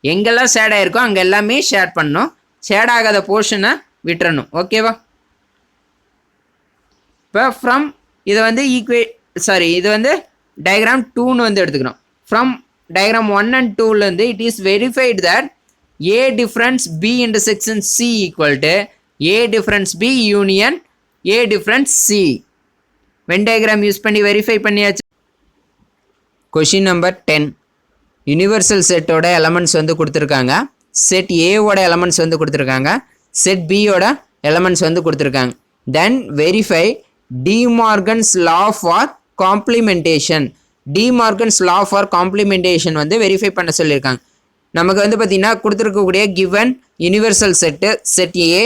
எங்கெல்லாம் ஷேட் ஆகிருக்கோ அங்கே எல்லாமே ஷேர் பண்ணணும், ஷேட் ஆகாத போர்ஷனை விட்டுறணும். ஓகேவா? இப்போ ஃப்ரம் இதை வந்து இது வந்து டயக்ராம் 2ன்னு வந்து எடுத்துக்கிறோம். ஃப்ரம் டயக்ராம் 1 and 2லேருந்து it is verified that A difference B intersection C equal to A difference B union A difference C. Venn diagram use பண்ணி வெரிஃபை பண்ணியாச்சு. Question number 10. யூனிவர்சல் செட்டோட எலமெண்ட்ஸ் வந்து கொடுத்துருக்காங்க, செட் ஏவோட எலமெண்ட்ஸ் வந்து கொடுத்துருக்காங்க, set பியோட எலமெண்ட்ஸ் வந்து கொடுத்துருக்காங்க. Then verify De Morgan's law for complementation. De Morgan's law for complementation வந்து வெரிஃபை பண்ண சொல்லியிருக்காங்க. நமக்கு வந்து பார்த்திங்கன்னா கொடுத்துருக்கக்கூடிய given universal set set A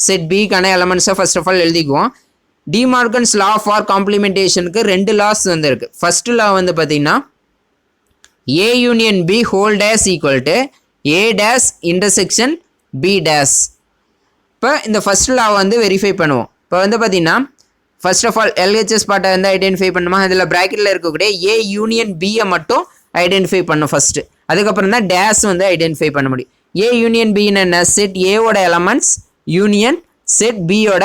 set பிக்கான எலமெண்ட்ஸை ஃபர்ஸ்ட் ஆஃப் ஆல் எழுதிக்குவோம். டிமார்கன்ஸ் லா ஃபார் காம்ப்ளிமெண்டேஷனுக்கு 2 லாஸ் வந்து இருக்குது. ஃபர்ஸ்ட் லா வந்து பார்த்தீங்கன்னா A union B whole dash equal to A dash intersection B dash. இப்போ இந்த ஃபர்ஸ்ட் லா வந்து வெரிஃபை பண்ணுவோம். இப்போ வந்து பார்த்தீங்கன்னா ஃபர்ஸ்ட் ஆஃப் ஆல் எல்ஹெச்எஸ் பார்ட்டை வந்து ஐடென்டிஃபை பண்ணுமா, அதில் ப்ராக்கெட்டில் இருக்கக்கூடிய A யூனியன் பியை மட்டும் ஐடென்டிஃபை பண்ணும் ஃபர்ஸ்ட்டு. அதுக்கப்புறம் தான் டேஷ் வந்து ஐடென்டிஃபை பண்ண முடியும். A யூனியன் பின்னு என்ன, செட் ஏவோட எலமெண்ட்ஸ் யூனியன் செட் பியோட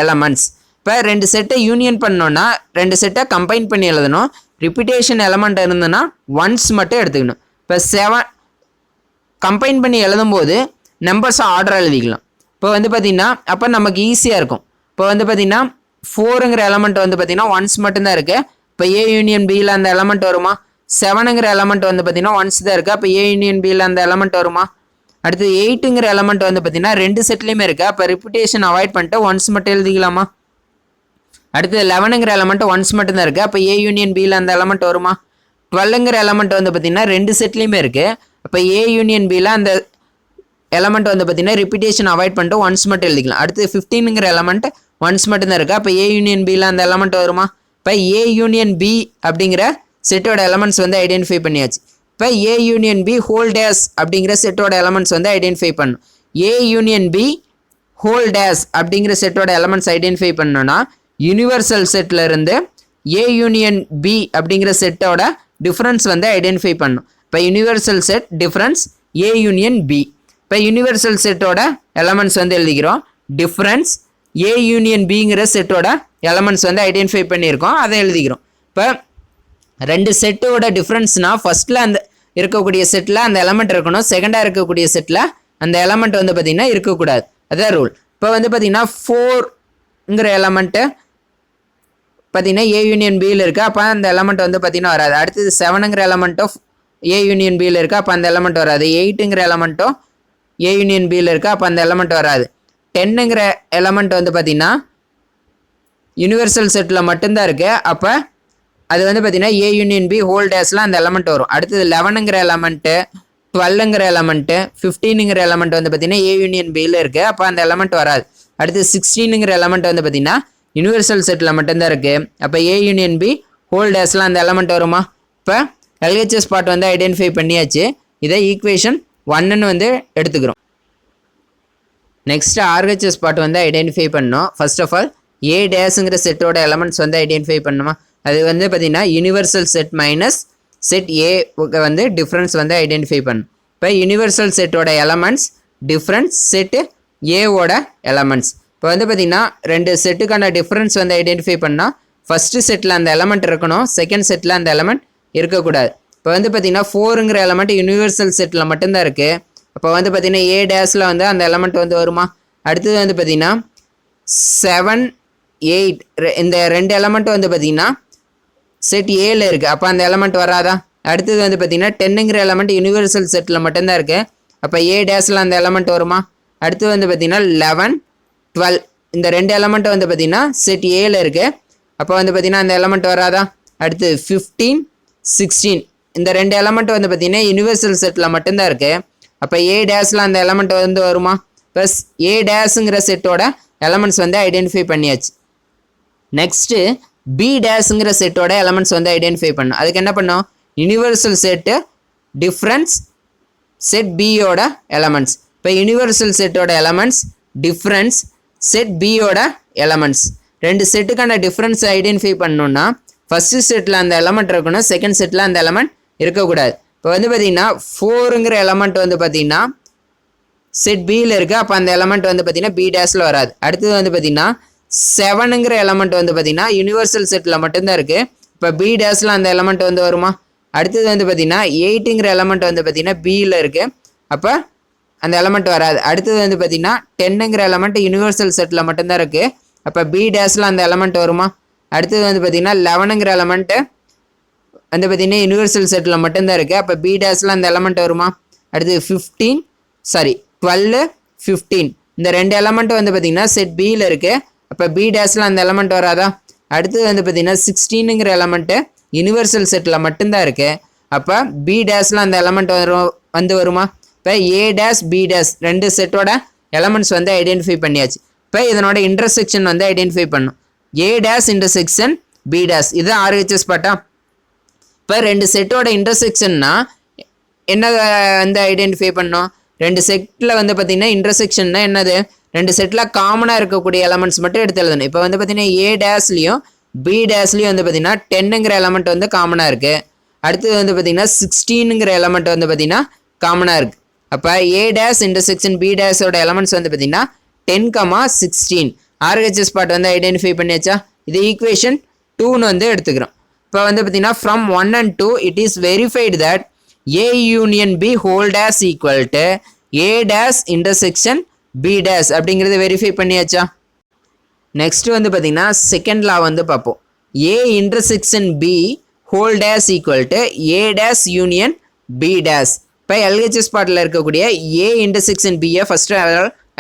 எலமெண்ட்ஸ். இப்போ 2 செட்டை யூனியன் பண்ணோன்னா 2 செட்டை கம்பைன் பண்ணி எழுதணும். ரிப்பீட்டேஷன் எலமெண்ட் இருந்ததுன்னா ஒன்ஸ் மட்டும் எடுத்துக்கணும். இப்போ 7 கம்பைன் பண்ணி எழுதும்போது நம்பர்ஸை ஆர்டர் எழுதிக்கலாம். இப்போ வந்து பார்த்திங்கன்னா அப்போ நமக்கு ஈஸியாக இருக்கும். இப்போ வந்து பார்த்திங்கன்னா 4ங்கிற எலமெண்ட் வந்து பார்த்திங்கன்னா ஒன்ஸ் மட்டும்தான் இருக்குது. இப்போ A யூனியன் பியில் அந்த எலமெண்ட் வருமா. 7ங்கிற எலமெண்ட் வந்து பார்த்திங்கன்னா ஒன்ஸ் தான் இருக்குது. அப்போ A யூனியன் பியில் அந்த எலமெண்ட் வருமா. அடுத்து 8ங்கிற எலமெண்ட் வந்து பார்த்திங்கன்னா 2 செட்லேயுமே இருக்குது. அப்போ ரிப்பீட்டேஷன் அவாய்ட் பண்ணிட்டு ஒன்ஸ் மட்டும் எழுதிக்கலாமா. அடுத்து 11ங்கிற எலமெண்ட் ஒன்ஸ் மட்டும்தான் இருக்குது. அப்போ A யூனியன் பியில் அந்த எலமெண்ட் வருமா. 12ங்கிற எலமெண்ட் வந்து பார்த்திங்கன்னா 2 செட்லேயுமே இருக்குது. அப்போ A யூனியன் பியில் அந்த எலமெண்ட் வந்து பார்த்திங்கன்னா ரிப்பீட்டேஷன் அவாய்ட் பண்ணிட்டு ஒன்ஸ் மட்டும் எழுதிக்கலாம். அடுத்து 15ங்கிற எலமெண்ட் ஒன்ஸ் மட்டும்தான் இருக்குது. அப்போ A யூனியன் பியில் அந்த எலமெண்ட் வருமா. இப்போ A யூனியன் பி அப்படிங்கிற செட்டோட எலமெண்ட்ஸ் வந்து ஐடென்டிஃபை பண்ணியாச்சு. இப்போ A union B whole dash அப்படிங்கிற செட்டோட எலமெண்ட்ஸ் வந்து ஐடென்டிஃபை பண்ணணும். A union B whole dash அப்படிங்கிற செட்டோட எலமெண்ட்ஸ் ஐடென்டிஃபை பண்ணணும்னா யூனிவர்சல் செட்டில் இருந்து A யூனியன் பி அப்படிங்கிற செட்டோட டிஃப்ரென்ஸ் வந்து ஐடென்டிஃபை பண்ணணும். இப்போ universal set difference A union B. இப்போ யூனிவர்சல் செட்டோட எலமெண்ட்ஸ் வந்து எழுதிக்கிறோம். டிஃப்ரென்ஸ் A யூனியன் பிங்கிற செட்டோட எலமெண்ட்ஸ் வந்து ஐடென்டிஃபை பண்ணியிருக்கோம், அதை எழுதிக்கிறோம். இப்போ 2 செட்டோட டிஃப்ரென்ஸ்னால் ஃபஸ்ட்டில் அந்த இருக்கக்கூடிய செட்டில் அந்த எலமெண்ட் இருக்கணும், செகண்டாக இருக்கக்கூடிய செட்டில் அந்த எலமெண்ட் வந்து பார்த்திங்கன்னா இருக்கக்கூடாது. அதான் ரூல். இப்போ வந்து பார்த்திங்கன்னா 4ங்கிற எலமெண்ட்டு பார்த்திங்கன்னா A யூனியன் பியில் இருக்குது. அப்போ அந்த எலமெண்ட் வந்து பார்த்திங்கன்னா வராது. அடுத்தது 7ங்கிற எலமெண்ட்டும் A யூனியன் பியில் இருக்குது. அப்போ அந்த எலமெண்ட் வராது. 8ங்கிற எலமெண்ட்டும் A யூனியன் பியில் இருக்குது. அப்போ அந்த எலமெண்ட் வராது. 10ங்கிற எலமெண்ட் வந்து பார்த்திங்கன்னா யூனிவர்சல் செட்டில் மட்டும்தான் இருக்குது. அப்போ அது வந்து பார்த்திங்கன்னா A யூனியன் பி ஹோல் டேஸில் அந்த எலமெண்ட் வரும். அடுத்தது 11ங்கிற எலமெண்ட்டு, 12ங்கிற எலமெண்ட்டு, 15ங்கிற எலமெண்ட் வந்து பார்த்திங்கன்னா A யூனியன் பியில் இருக்குது. அப்போ அந்த எலமெண்ட் வராது. அடுத்து 16ங்கிற எலமெண்ட் வந்து பார்த்திங்கன்னா யூனிவர்சல் செட்டில் மட்டும்தான் இருக்குது. அப்போ A யூனியன் பி ஹோல் டேஸில் அந்த எலமெண்ட் வருமா. இப்போ LHS பார்ட் வந்து ஐடென்டிஃபை பண்ணியாச்சு. இதை ஈக்குவேஷன் 1ன்னு வந்து எடுத்துக்கிறோம். நெக்ஸ்ட்டு RHS பார்ட் வந்து ஐடென்டிஃபை பண்ணோம். ஃபர்ஸ்ட் ஆஃப் ஆல் A டேஸுங்கிற செட்டோட எலமெண்ட்ஸ் வந்து ஐடென்டிஃபை பண்ணணுமா. அது வந்து பார்த்திங்கன்னா யூனிவர்சல் செட் மைனஸ் செட் ஏ வந்து டிஃப்ரென்ஸ் வந்து ஐடென்டிஃபை பண்ணணும். இப்போ யூனிவர்சல் செட்டோட எலமெண்ட்ஸ் டிஃப்ரென்ஸ் செட்டு ஏவோட எலமெண்ட்ஸ். இப்போ வந்து பார்த்திங்கன்னா 2 செட்டுக்கான டிஃப்ரென்ஸ் வந்து ஐடென்டிஃபை பண்ணால் ஃபஸ்ட்டு செட்டில் அந்த எலமெண்ட் இருக்கணும், செகண்ட் செட்டில் அந்த எலமெண்ட் இருக்கக்கூடாது. இப்போ வந்து பார்த்திங்கன்னா 4ங்கிற எலமெண்ட் யூனிவர்சல் செட்டில் மட்டும்தான் இருக்குது. அப்போ வந்து பார்த்திங்கன்னா A டேஸில் வந்து அந்த எலமெண்ட் வந்து வருமா. அடுத்தது வந்து பார்த்திங்கன்னா 7, 8 இந்த 2 எலமெண்ட் வந்து பார்த்திங்கன்னா செட் ஏல இருக்குது. அப்போ அந்த எலமெண்ட் வராதா. அடுத்தது வந்து பார்த்திங்கன்னா 10ங்கிற எலமெண்ட் யூனிவர்சல் செட்டில் மட்டும்தான் இருக்குது. அப்போ A டேஸில் அந்த எலமெண்ட் வருமா. அடுத்தது வந்து பார்த்திங்கன்னா 11, 12 இந்த 2 எலமெண்ட் வந்து பார்த்திங்கன்னா செட் ஏல இருக்குது. அப்போ வந்து பார்த்திங்கன்னா அந்த எலமெண்ட் வராதா. அடுத்து 15, 16 இந்த 2 எலமெண்ட் வந்து பார்த்திங்கன்னா யூனிவர்சல் செட்டில் மட்டும்தான் இருக்குது. அப்போ A டேஸில் அந்த எலமெண்ட் வந்து வருமா. ப்ளஸ் A டேஸுங்கிற செட்டோட எலமெண்ட்ஸ் வந்து ஐடென்டிஃபை பண்ணியாச்சு. நெக்ஸ்ட்டு B டேஸுங்கிற செட்டோட எலமெண்ட்ஸ் வந்து ஐடென்டிஃபை பண்ணணும். அதுக்கு என்ன பண்ணோம், யூனிவர்சல் செட்டு டிஃப்ரென்ஸ் செட் பியோட எலமெண்ட்ஸ். இப்போ யூனிவர்சல் செட்டோட எலமெண்ட்ஸ் டிஃப்ரென்ஸ் செட் பியோட எலமெண்ட்ஸ். 2 செட்டுக்கான டிஃப்ரென்ஸ் ஐடென்டிஃபை பண்ணணுன்னா ஃபஸ்ட்டு செட்டில் அந்த எலமெண்ட் இருக்கணும், செகண்ட் செட்டில் அந்த எலமெண்ட் இருக்கக்கூடாது. இப்போ வந்து பார்த்திங்கன்னா 4ங்கிற எலமெண்ட் வந்து பார்த்திங்கன்னா செட் பியில் இருக்குது. அப்போ அந்த எலமெண்ட் வந்து பார்த்திங்கன்னா B டேஸில் வராது. அடுத்தது வந்து பார்த்திங்கன்னா 7ங்கிற எலமெண்ட் வந்து பார்த்திங்கன்னா யூனிவர்சல் செட்டில் மட்டும்தான் இருக்குது. இப்போ B டேஸில் அந்த எலமெண்ட் வந்து வருமா. அடுத்தது வந்து பார்த்திங்கன்னா 8ங்கிற எலமெண்ட் வந்து பார்த்திங்கன்னா Bயில் இருக்குது. அப்போ அந்த எலமெண்ட் வராது. அடுத்தது வந்து பார்த்திங்கன்னா 10ங்கிற எலமெண்ட் யூனிவர்சல் செட்டில் மட்டும்தான் இருக்குது. அப்போ B டேஸில் அந்த எலமெண்ட் வருமா. அடுத்தது வந்து பார்த்திங்கன்னா 11ங்கிற எலமெண்ட்டு வந்து பார்த்திங்கன்னா யூனிவர்சல் செட்டில் மட்டும்தான் இருக்குது. அப்போ B டேஸில் அந்த எலமெண்ட் வருமா. அடுத்தது 12, 15 இந்த 2 எலமெண்ட் வந்து பார்த்திங்கன்னா செட் பியில் இருக்குது. அப்போ B டேஸில் அந்த எலமெண்ட் வராதா. அடுத்தது வந்து பார்த்திங்கன்னா 16ங்கிற எலமெண்ட்டு யூனிவர்சல் செட்டில் மட்டும்தான் இருக்குது. அப்போ B டேஸில் அந்த எலமெண்ட் வந்து வருமா. இப்போ A டேஸ் B டேஸ் 2 செட்டோட எலமெண்ட்ஸ் வந்து ஐடென்டிஃபை பண்ணியாச்சு. இப்போ இதனோட இன்டர்செக்ஷன் வந்து ஐடென்டிஃபை பண்ணும். A dash intersection B dash இது ஆர்ஹெச்எஸ் பார்ட்டா. இப்போ ரெண்டு செட்டோட இன்டர்செக்ஷன்னா என்ன வந்து ஐடென்டிஃபை பண்ணோம், ரெண்டு செட்டில் வந்து பார்த்தீங்கன்னா இன்டர்செக்ஷன்னா என்னது, ரெண்டு செட்டில் காமனாக இருக்கக்கூடிய எலமெண்ட்ஸ் மட்டும் எடுத்து எழுதணும். இப்போ வந்து பார்த்தீங்கன்னா ஏ டேஸ்லையும் பி டேஸ்லையும் வந்து பார்த்தீங்கன்னா 10ங்கிற எலமெண்ட் வந்து காமனாக இருக்குது. அடுத்தது வந்து பார்த்தீங்கன்னா 16ங்கிற எலமெண்ட் வந்து பார்த்தீங்கன்னா காமனாக இருக்குது. அப்போ ஏ டேஸ் இன்டர்செக்ஷன் பி டேஸோட எலமெண்ட்ஸ் வந்து பார்த்தீங்கன்னா 10, 16 ஆர்ஹெச்எஸ் பார்ட் வந்து ஐடென்டிஃபை பண்ணியாச்சா. இது ஈக்குவேஷன் 2ன்னு வந்து எடுத்துக்கிறோம். இப்போ வந்து பார்த்தீங்கன்னா from 1 and 2 it is verified that A union B whole dash equal to A dash intersection B dash அப்படிங்கிறத வெரிஃபை பண்ணியாச்சா. நெக்ஸ்ட் வந்து பார்த்தீங்கன்னா செகண்ட் லா வந்து பார்ப்போம். A intersection B whole dash equal to A dash union B dash. இப்போ LHS பார்ட்டில் இருக்கக்கூடிய A intersection பியை ஃபஸ்ட்டு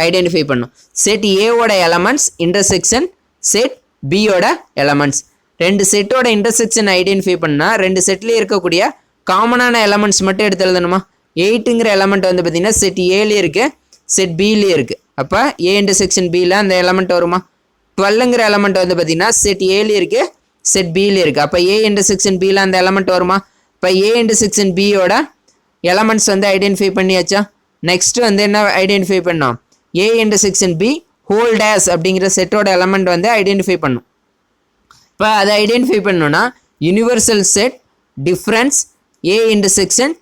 ஐடென்டிஃபை பண்ணும். செட் ஏவோட எலமெண்ட்ஸ் இன்டர்செக்ஷன் செட் பியோட எலமெண்ட்ஸ். ரெண்டு செட்டோட இன்டர்செக்ஷன் ஐடென்டிஃபை பண்ணால் ரெண்டு செட்லேயே இருக்கக்கூடிய காமனான எலமெண்ட்ஸ் மட்டும் எடுத்து எழுதணுமா. 8ங்கிற எலமெண்ட் வந்து பார்த்தீங்கன்னா செட் ஏலேயே இருக்குது, செட் பிலேயே இருக்குது. அப்போ ஏ இன்டர்செக்ஷன் பியில் அந்த எலமெண்ட் வருமா. 12ங்கிற எலமெண்ட் வந்து பார்த்தீங்கன்னா செட் ஏலேயே இருக்குது, செட் பிலேயே இருக்குது. அப்போ ஏ இன்டர்செக்ஷன் பியில் அந்த எலமெண்ட் வருமா. இப்போ ஏ இன்டர்செக்ஷன் பியோட எலமெண்ட்ஸ் வந்து ஐடென்டிஃபை பண்ணியாச்சா. நெக்ஸ்ட் வந்து என்ன ஐடென்டிஃபை பண்ணோம், A intersection B whole dash அப்படிங்கிற செட்டோட எலமெண்ட் வந்து ஐடென்டிஃபை பண்ணும். இப்போ அதை ஐடென்டிஃபை பண்ணோன்னா universal set difference A intersection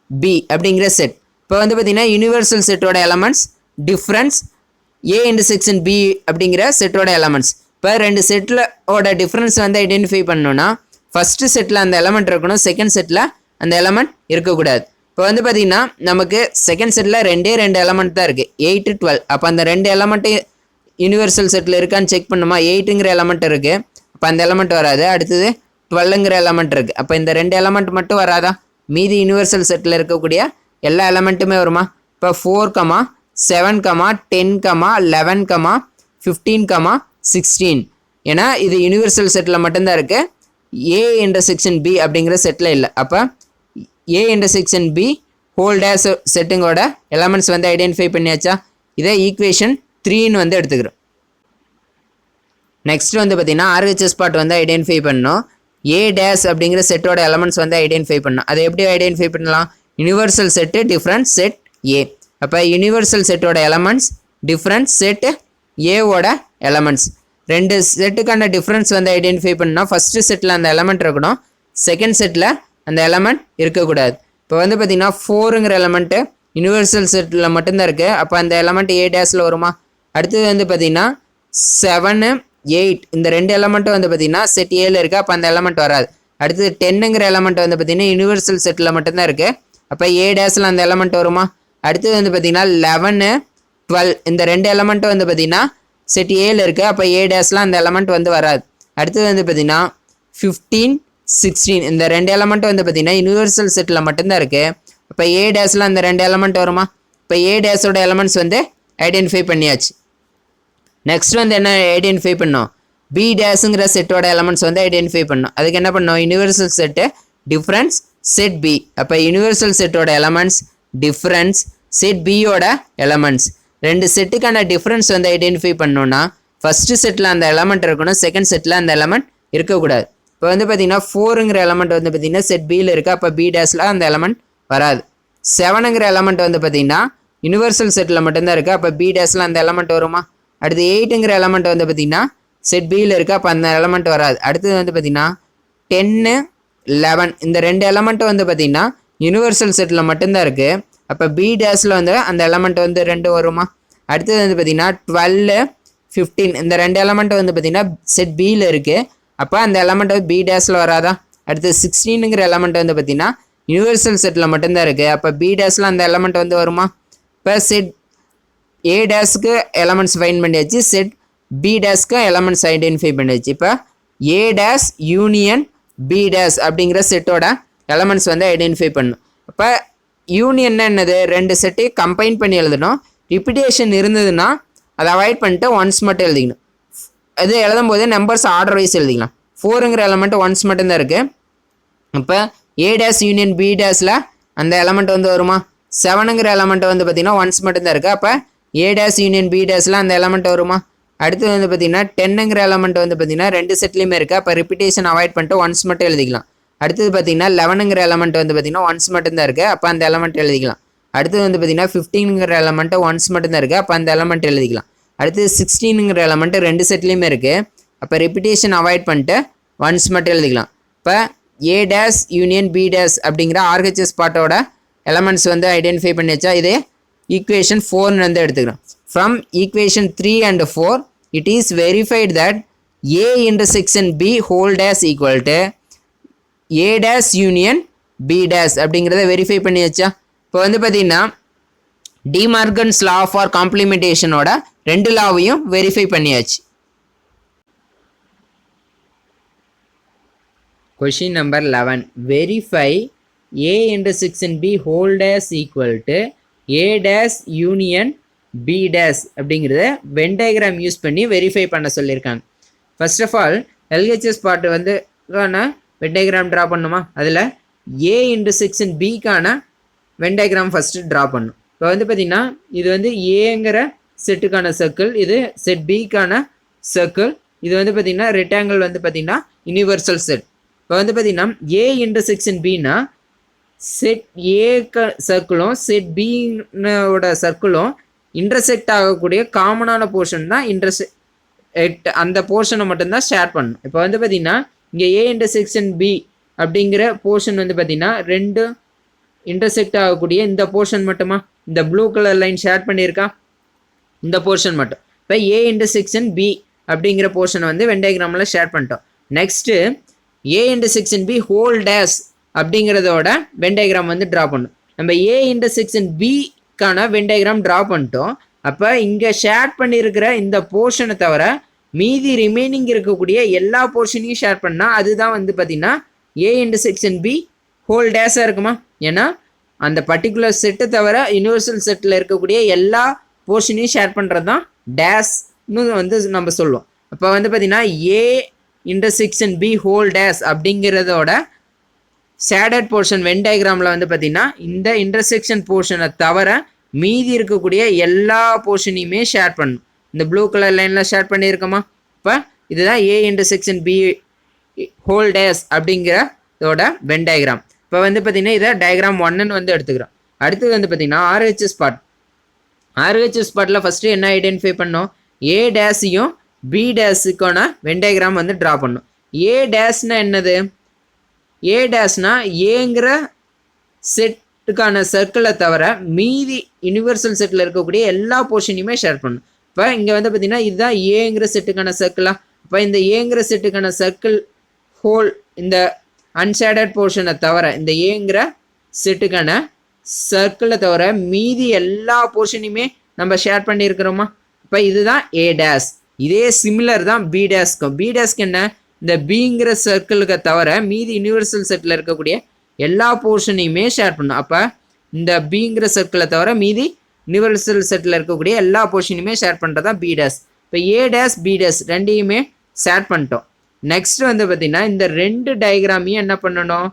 B அப்படிங்கிற செட். இப்போ வந்து பார்த்தீங்கன்னா யூனிவர்சல் செட்டோட elements difference A intersection B அப்படிங்கிற செட்டோட எலமெண்ட்ஸ். இப்போ ரெண்டு செட்டில் ஓட டிஃப்ரென்ஸ் வந்து ஐடென்டிஃபை பண்ணோன்னா ஃபஸ்ட்டு செட்டில் அந்த எலமெண்ட் இருக்கணும், செகண்ட் செட்டில் அந்த எலமெண்ட் இருக்கக்கூடாது. இப்போ வந்து பார்த்தீங்கன்னா நமக்கு செகண்ட் செட்டில் ரெண்டு எலமெண்ட் தான் இருக்குது, 8, 12. அப்போ அந்த ரெண்டு எலமெண்ட்டு யூனிவர்சல் செட்டில் இருக்கான்னு செக் பண்ணுமா. 8ங்கிற எலமெண்ட் இருக்குது, அப்போ அந்த எலமெண்ட் வராது. அடுத்தது 12ங்கிற எலமெண்ட் இருக்குது, அப்போ இந்த ரெண்டு எலமெண்ட் மட்டும் வராதா. மீதி யூனிவர்சல் செட்டில் இருக்கக்கூடிய எல்லா எலமெண்ட்டுமே வருமா. இப்போ 4, 7, 10, 11, 15, 16. ஏன்னா இது யூனிவர்சல் செட்டில் மட்டும்தான் இருக்குது, ஏ இன்டர்செக்ஷன் பி அப்படிங்கிற செட்டில் இல்லை. அப்போ A intersection B whole dash செட்டுங்கோட எலமெண்ட்ஸ் வந்து ஐடென்டிஃபை பண்ணியாச்சா. இதை ஈக்குவேஷன் 3ன்னு வந்து எடுத்துக்கிறோம். நெக்ஸ்ட் வந்து பார்த்தீங்கன்னா ஆர்ஹெச்எஸ் பார்ட் வந்து ஐடென்டிஃபை பண்ணணும். ஏ டேஸ் அப்படிங்கிற செட்டோட எலமெண்ட்ஸ் வந்து ஐடென்டிஃபை பண்ணணும். அதை எப்படி ஐடென்டிஃபை பண்ணலாம், யூனிவர்சல் செட்டு டிஃப்ரெண்ட் செட் ஏ. அப்போ யூனிவர்சல் செட்டோட எலமெண்ட்ஸ் டிஃப்ரெண்ட் செட் ஏவோட எலமெண்ட்ஸ். ரெண்டு செட்டுக்கான டிஃப்ரென்ஸ் வந்து ஐடென்டிஃபை பண்ணால் ஃபஸ்ட்டு செட்டில் அந்த எலமெண்ட் இருக்கணும், செகண்ட் செட்டில் அந்த எலமெண்ட் இருக்கக்கூடாது. இப்போ வந்து பார்த்தீங்கன்னா 4ங்கிற எலமெண்ட்டு யூனிவர்சல் செட்டில் மட்டும்தான் இருக்குது, அப்போ அந்த எலமெண்ட் ஏ டேஸில் வருமா. அடுத்தது வந்து பார்த்தீங்கன்னா 7, 8 இந்த ரெண்டு எலமெண்ட்டும் வந்து பார்த்தீங்கன்னா செட் ஏல இருக்குது, அப்போ அந்த எலமெண்ட் வராது. அடுத்தது 10ங்கிற எலமெண்ட் வந்து பார்த்தீங்கன்னா யூனிவர்சல் செட்டில் மட்டும்தான் இருக்குது, அப்போ ஏ டேஸில் அந்த எலமெண்ட் வருமா. அடுத்தது வந்து பார்த்தீங்கன்னா 11, 12 இந்த ரெண்டு எலமெண்ட்டும் வந்து பார்த்தீங்கன்னா செட் ஏல இருக்குது, அப்போ ஏ டேஸில் அந்த எலமெண்ட் வந்து வராது. அடுத்தது வந்து பார்த்தீங்கன்னா 15, 16 இந்த ரெண்டு எலமெண்ட்டும் வந்து பார்த்தீங்கன்னா யூனிவர்சல் செட்டில் மட்டும்தான் இருக்குது, அப்போ ஏ டேஸில் அந்த ரெண்டு எலமெண்ட் வருமா. இப்போ ஏ டேஸோட எலமெண்ட்ஸ் வந்து ஐடென்டிஃபை பண்ணியாச்சு. நெக்ஸ்ட் வந்து என்ன ஐடென்டிஃபை பண்ணோம், பி டேஸுங்கிற செட்டோட எலமெண்ட்ஸ் வந்து ஐடென்டிஃபை பண்ணோம். அதுக்கு என்ன பண்ணோம், universal set difference set B. அப்போ யூனிவர்சல் செட்டோட எலமெண்ட்ஸ் டிஃப்ரென்ஸ் செட் பியோட எலமெண்ட்ஸ். ரெண்டு செட்டுக்கான டிஃப்ரென்ஸ் வந்து ஐடென்டிஃபை பண்ணோன்னா ஃபஸ்ட்டு செட்டில் அந்த எலமெண்ட் இருக்கணும், செகண்ட் செட்டில் அந்த எலமெண்ட் இருக்கக்கூடாது. இப்போ வந்து பார்த்தீங்கன்னா 4ங்கிற எலமெண்ட் வந்து பார்த்தீங்கன்னா செட் பியில் இருக்குது, அப்போ பி டேஸில் அந்த எலமெண்ட் வராது. 7ங்கிற எலமெண்ட் வந்து பார்த்தீங்கன்னா யூனிவர்சல் செட்டில் மட்டும்தான் இருக்குது, அப்போ பி டேஸில் அந்த எலமெண்ட் வருமா. அடுத்து 8ங்கிற எலமெண்ட் வந்து பார்த்தீங்கன்னா செட் பியில் இருக்குது, அப்போ அந்த எலமெண்ட் வராது. அடுத்தது வந்து பார்த்தீங்கன்னா 10, 11 இந்த ரெண்டு எலமெண்ட்டும் வந்து பார்த்தீங்கன்னா யூனிவர்சல் செட்டில் மட்டும்தான் இருக்குது, அப்போ பி டேஸில் வந்து அந்த எலமெண்ட் வந்து 2 வருமா. அடுத்தது வந்து பார்த்தீங்கன்னா 12, 15 இந்த ரெண்டு எலமெண்ட்டும் வந்து பார்த்தீங்கன்னா செட் பியில் இருக்குது, அப்போ அந்த எலமெண்ட் வந்து பி டேஸில் வராதா. அடுத்து 16ங்கிற எலமெண்ட் வந்து பார்த்தீங்கன்னா யூனிவர்சல் செட்டில் மட்டும்தான் இருக்குது, அப்போ பி டேஸில் அந்த எலமெண்ட் வந்து வருமா. இப்போ செட் ஏ டேஸ்க்கு எலமெண்ட்ஸ் ஃபைண்ட் பண்ணியாச்சு, செட் பி டேஸ்க்கு எலமெண்ட்ஸ் ஐடென்டிஃபை பண்ணியாச்சு. இப்போ A dash union B dash அப்படிங்கிற செட்டோட எலமெண்ட்ஸ் வந்து ஐடென்டிஃபை பண்ணணும். இப்போ யூனியன்னா என்னது, ரெண்டு செட்டையும் கம்பைன் பண்ணி எழுதணும். ரிப்பிட்டேஷன் இருந்ததுன்னா அதை அவாய்ட் பண்ணிட்டு ஒன்ஸ் மட்டும் எழுதிக்கணும். அது எழுதும் போது நம்பர்ஸ் ஆர்டர் வைஸ் எழுதிக்கலாம். 4ங்கிற எலமெண்ட் ஒன்ஸ் மட்டும்தான் இருக்குது, இப்போ ஏ டேஸ் யூனியன் பி டேஸில் அந்த எலமெண்ட் வந்து வருமா. 7ங்கிற எலமெண்ட் வந்து பார்த்திங்கன்னா ஒன்ஸ் மட்டும்தான் இருக்குது, அப்போ ஏ டேஸ் யூனியன் பி டேஸில் அந்த எலமெண்ட் வருமா. அடுத்து வந்து பார்த்தீங்கன்னா 10ங்கிற எலமெண்ட் வந்து பார்த்தீங்கன்னா ரெண்டு செட்லையுமே இருக்குது. அப்போ ரிப்பீட்டேஷன் அவாய்ட் பண்ணிட்டு ஒன்ஸ் மட்டும் எழுதிக்கலாம். அடுத்தது பார்த்தீங்கன்னா 11ங்கிற எலமெண்ட் வந்து பார்த்தீங்கன்னா ஒன்ஸ் மட்டும் தான் இருக்குது. அப்போ அந்த எலமெண்ட் எழுதிக்கலாம். அடுத்தது வந்து பார்த்தீங்கன்னா 15ங்கிற எலமெண்ட் ஒன்ஸ் மட்டும் தான் இருக்குது. அப்போ அந்த எலமெண்ட் எழுதிக்கலாம். அடுத்தது 16ங்கிற எலமெண்ட் ரெண்டு செட்லையுமே இருக்குது. அப்போ ரிப்பீட்டேஷன் அவாய்ட் பண்ணிட்டு ஒன்ஸ் மட்டும் எழுதிக்கலாம். இப்போ A dash union B dash அப்படிங்கிற ஆர்ஹெச்எஸ் பார்ட்டோட எலமெண்ட்ஸ் வந்து ஐடென்டிஃபை பண்ணி வச்சா இது ஈக்குவேஷன் 4 வந்து எடுத்துக்கிறோம். From equation 3 and 4 it is verified that A intersection B whole dash equal to A dash union B dash அப்படிங்கிறத வெரிஃபை பண்ணி வச்சா. இப்போ வந்து பார்த்தீங்கன்னா டிமார்கன்ஸ் லா ஃபார் காம்ப்ளிமெண்டேஷனோட ரெண்டு லாவையும் வெரிஃபை பண்ணியாச்சு. Question number 11. Verify A intersection B whole dash equal to A dash union B dash அப்படிங்கிறத Venn diagram use பண்ணி வெரிஃபை பண்ண சொல்லியிருக்காங்க. First of all LHS part வந்து வென் டயக்ராம் ட்ரா பண்ணுமா, அதில் A intersection பிக்கான வென் டயக்ராம் ஃபஸ்ட்டு ட்ரா பண்ணும். இப்போ வந்து பார்த்திங்கன்னா இது வந்து ஏங்கிற செட்டுக்கான சர்க்கிள், இது செட் பிக்கான சர்க்கிள், இது வந்து பார்த்திங்கன்னா ரெக்டாங்கிள் வந்து பார்த்திங்கன்னா யூனிவர்சல் செட். இப்போ வந்து பார்த்திங்கன்னா ஏ இன்டர்செக்ஷன் பின்னா செட் ஏ சர்க்கிளும் செட் பின்னோட சர்க்கிளும் இன்டர்செக்ட் ஆகக்கூடிய காமனான போர்ஷன் தான் இன்டர்செக்ட், அந்த போர்ஷனை மட்டும்தான் ஷேர் பண்ணணும். இப்போ வந்து பார்த்திங்கன்னா இங்கே ஏ இன்டர்செக்ஷன் பி அப்படிங்கிற போர்ஷன் வந்து பார்த்திங்கன்னா ரெண்டு இன்டர்செக்ட் ஆகக்கூடிய இந்த போர்ஷன் மட்டுமா, இந்த ப்ளூ கலர் லைன் ஷேர் பண்ணியிருக்கா, இந்த போர்ஷன் மட்டும். இப்போ ஏ இன்டர்செக்ஷன் பி அப்படிங்கிற போர்ஷனை வந்து வென் டயக்ராமில் ஷேர் பண்ணிட்டோம். Next A intersection B whole dash அப்படிங்கிறதோட வென் டயக்ராம் வந்து ட்ரா பண்ணும். நம்ம ஏ இன்டர்செக்ஷன் பிக்கான வென் டயக்ராம் ட்ரா பண்ணிட்டோம். அப்போ இங்கே ஷேர் பண்ணியிருக்கிற இந்த போர்ஷனை தவிர மீதி ரிமைனிங் இருக்கக்கூடிய எல்லா போர்ஷனையும் ஷேர் பண்ணால் அதுதான் வந்து பார்த்திங்கன்னா ஏ இன்டர்செக்ஷன் பி ஹோல் டேஷாக இருக்குமா. ஏன்னா அந்த பர்டிகுலர் செட்டை தவிர யூனிவர்சல் செட்டில் இருக்கக்கூடிய எல்லா போர்ஷனையும் ஷேர் பண்ணுறது தான் டேஷ்னு வந்து நம்ம சொல்லுவோம். அப்போ வந்து பார்த்திங்கன்னா A intersection B whole dash அப்படிங்கிறதோட ஷேடட் போர்ஷன் வென் டயக்ராமில் வந்து பார்த்திங்கன்னா இந்த இன்டர்செக்ஷன் போர்ஷனை தவிர மீதி இருக்கக்கூடிய எல்லா போர்ஷனையுமே ஷேர் பண்ணணும். இந்த ப்ளூ கலர் லைனில் ஷேர் பண்ணியிருக்கோமா. இப்போ இதுதான் A intersection B whole dash அப்படிங்கிறதோட வென் டயக்ராம். இப்போ வந்து பார்த்திங்கன்னா இதை டயக்ராம் 1ன்னு வந்து எடுத்துக்கிறோம். அடுத்தது வந்து பார்த்திங்கன்னா ஆர்ஹெச்எஸ் பார்ட். ஆர்ஹெச்எஸ் பார்ட்டில் ஃபஸ்ட்டு என்ன ஐடென்டிஃபை பண்ணோம், ஏ டேஷையும் பி டேஷுக்கான வென் டயக்ராம் வந்து ட்ரா பண்ணணும். ஏ டேஷ்னா என்னது, ஏ டேஷ்னா ஏங்கிற செட்டுக்கான சர்க்கிளை தவிர மீதி யூனிவர்சல் செட்டில் இருக்கக்கூடிய எல்லா போர்ஷனையுமே ஷேர் பண்ணணும். இப்போ இங்கே வந்து பார்த்திங்கன்னா இதுதான் ஏங்கிற செட்டுக்கான சர்க்கிளா. இப்போ இந்த ஏங்கிற செட்டுக்கான சர்க்கிள் ஹோல் இந்த அன்ஷேடட் போர்ஷனை தவிர இந்த ஏங்கிற செட்டுக்கான சர்க்கிளை தவிர மீதி எல்லா போர்ஷனையுமே நம்ம ஷேர் பண்ணியிருக்கிறோமா. இப்போ இதுதான் ஏ டேஷ். இதே சிமிலர் தான் பி டேஷ்க்கும். பி டேஷ்க்கு என்ன, இந்த பிங்கிற சர்க்கிளுக்கு தவிர மீதி யூனிவர்சல் செட்டில் இருக்கக்கூடிய எல்லா போர்ஷனையுமே ஷேர் பண்ணணும். அப்போ இந்த பிங்கிற சர்க்கிளை தவிர மீதி யூனிவர்சல் செட்டில் இருக்கக்கூடிய எல்லா போர்ஷனையுமே ஷேர் பண்ணுறது தான் பி டேஷ். இப்போ ஏ டேஷ் பி டேஷ் ரெண்டையுமே ஷேர் பண்ணிட்டோம். நெக்ஸ்ட் வந்து பார்த்திங்கன்னா இந்த ரெண்டு டயக்ராமையும் என்ன பண்ணணும்,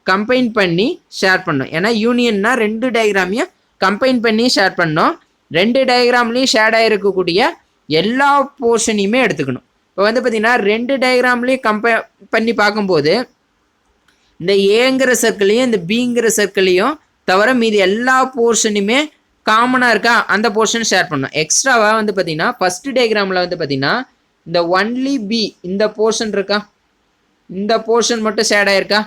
கம்பைன் பண்ணி ஷேர் பண்ணணும். ஏன்னா யூனியன்னா ரெண்டு டயக்ராமையும் கம்பைன் பண்ணி ஷேர் பண்ணோம். ரெண்டு டயக்ராம்லேயும் ஷேட் ஆகிருக்கக்கூடிய எல்லா போர்ஷனையுமே எடுத்துக்கணும். இப்போ வந்து பார்த்திங்கன்னா ரெண்டு டயக்ராம்லேயும் கம்பேர் பண்ணி பார்க்கும்போது இந்த ஏங்கிற சர்க்கிளையும் இந்த பிங்கிற சர்க்கிளையும் தவிர மீதி எல்லா போர்ஷனையுமே காமனாக இருக்கா, அந்த போர்ஷன் ஷேர் பண்ணணும். எக்ஸ்ட்ராவாக வந்து பார்த்திங்கன்னா ஃபஸ்ட்டு டயக்ராமில் வந்து பார்த்திங்கன்னா இந்த ஒன்லி பி இந்த போர்ஷன் இருக்கா, இந்த போர்ஷன் மட்டும் ஷேட் ஆகிருக்கா.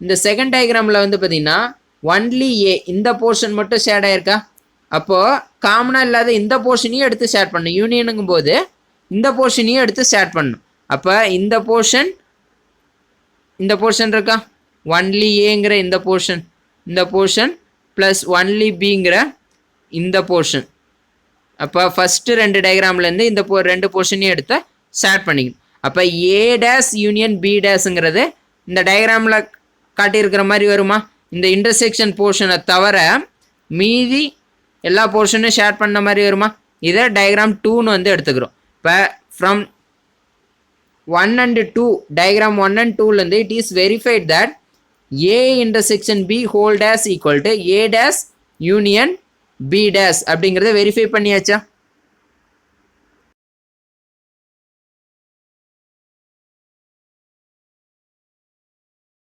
இந்த செகண்ட் டயக்ராமில் வந்து பார்த்திங்கன்னா ஒன்லி ஏ இந்த போர்ஷன் மட்டும் ஷேட் ஆகிருக்கா. அப்போது காமனாக இல்லாத இந்த போர்ஷனையும் எடுத்து ஷேர் பண்ணணும். யூனியனுங்கும் போது இந்த போர்ஷனையும் எடுத்து ஷேர் பண்ணணும். அப்போ இந்த போர்ஷன் இருக்கா, ஒன்லி ஏங்கிற இந்த போர்ஷன் ப்ளஸ் ஒன்லி பிங்கிற இந்த போர்ஷன். அப்போ ஃபஸ்ட்டு ரெண்டு டயக்ராம்லேருந்து இந்த ரெண்டு போர்ஷனையும் எடுத்து ஷேர் பண்ணிக்கணும். அப்போ ஏ டேஷ் யூனியன் பி டேஷுங்கிறது இந்த டயக்ராமில் காட்டியிருக்கிற மாதிரி வருமா. இந்த இன்டர்செக்ஷன் போர்ஷனை தவிர மீதி எல்லா போர்ஷனும் ஷேர் பண்ண மாதிரி வருமா. இதை டயக்ராம் 2ன்னு வந்து எடுத்துக்கிறோம். இப்போ ஃப்ரம் 1 and 2 டயக்ராம் 1 and 2லேருந்து it is verified that A intersection B whole dash equal to A dash union B dash அப்படிங்கிறத வெரிஃபை பண்ணியாச்சா.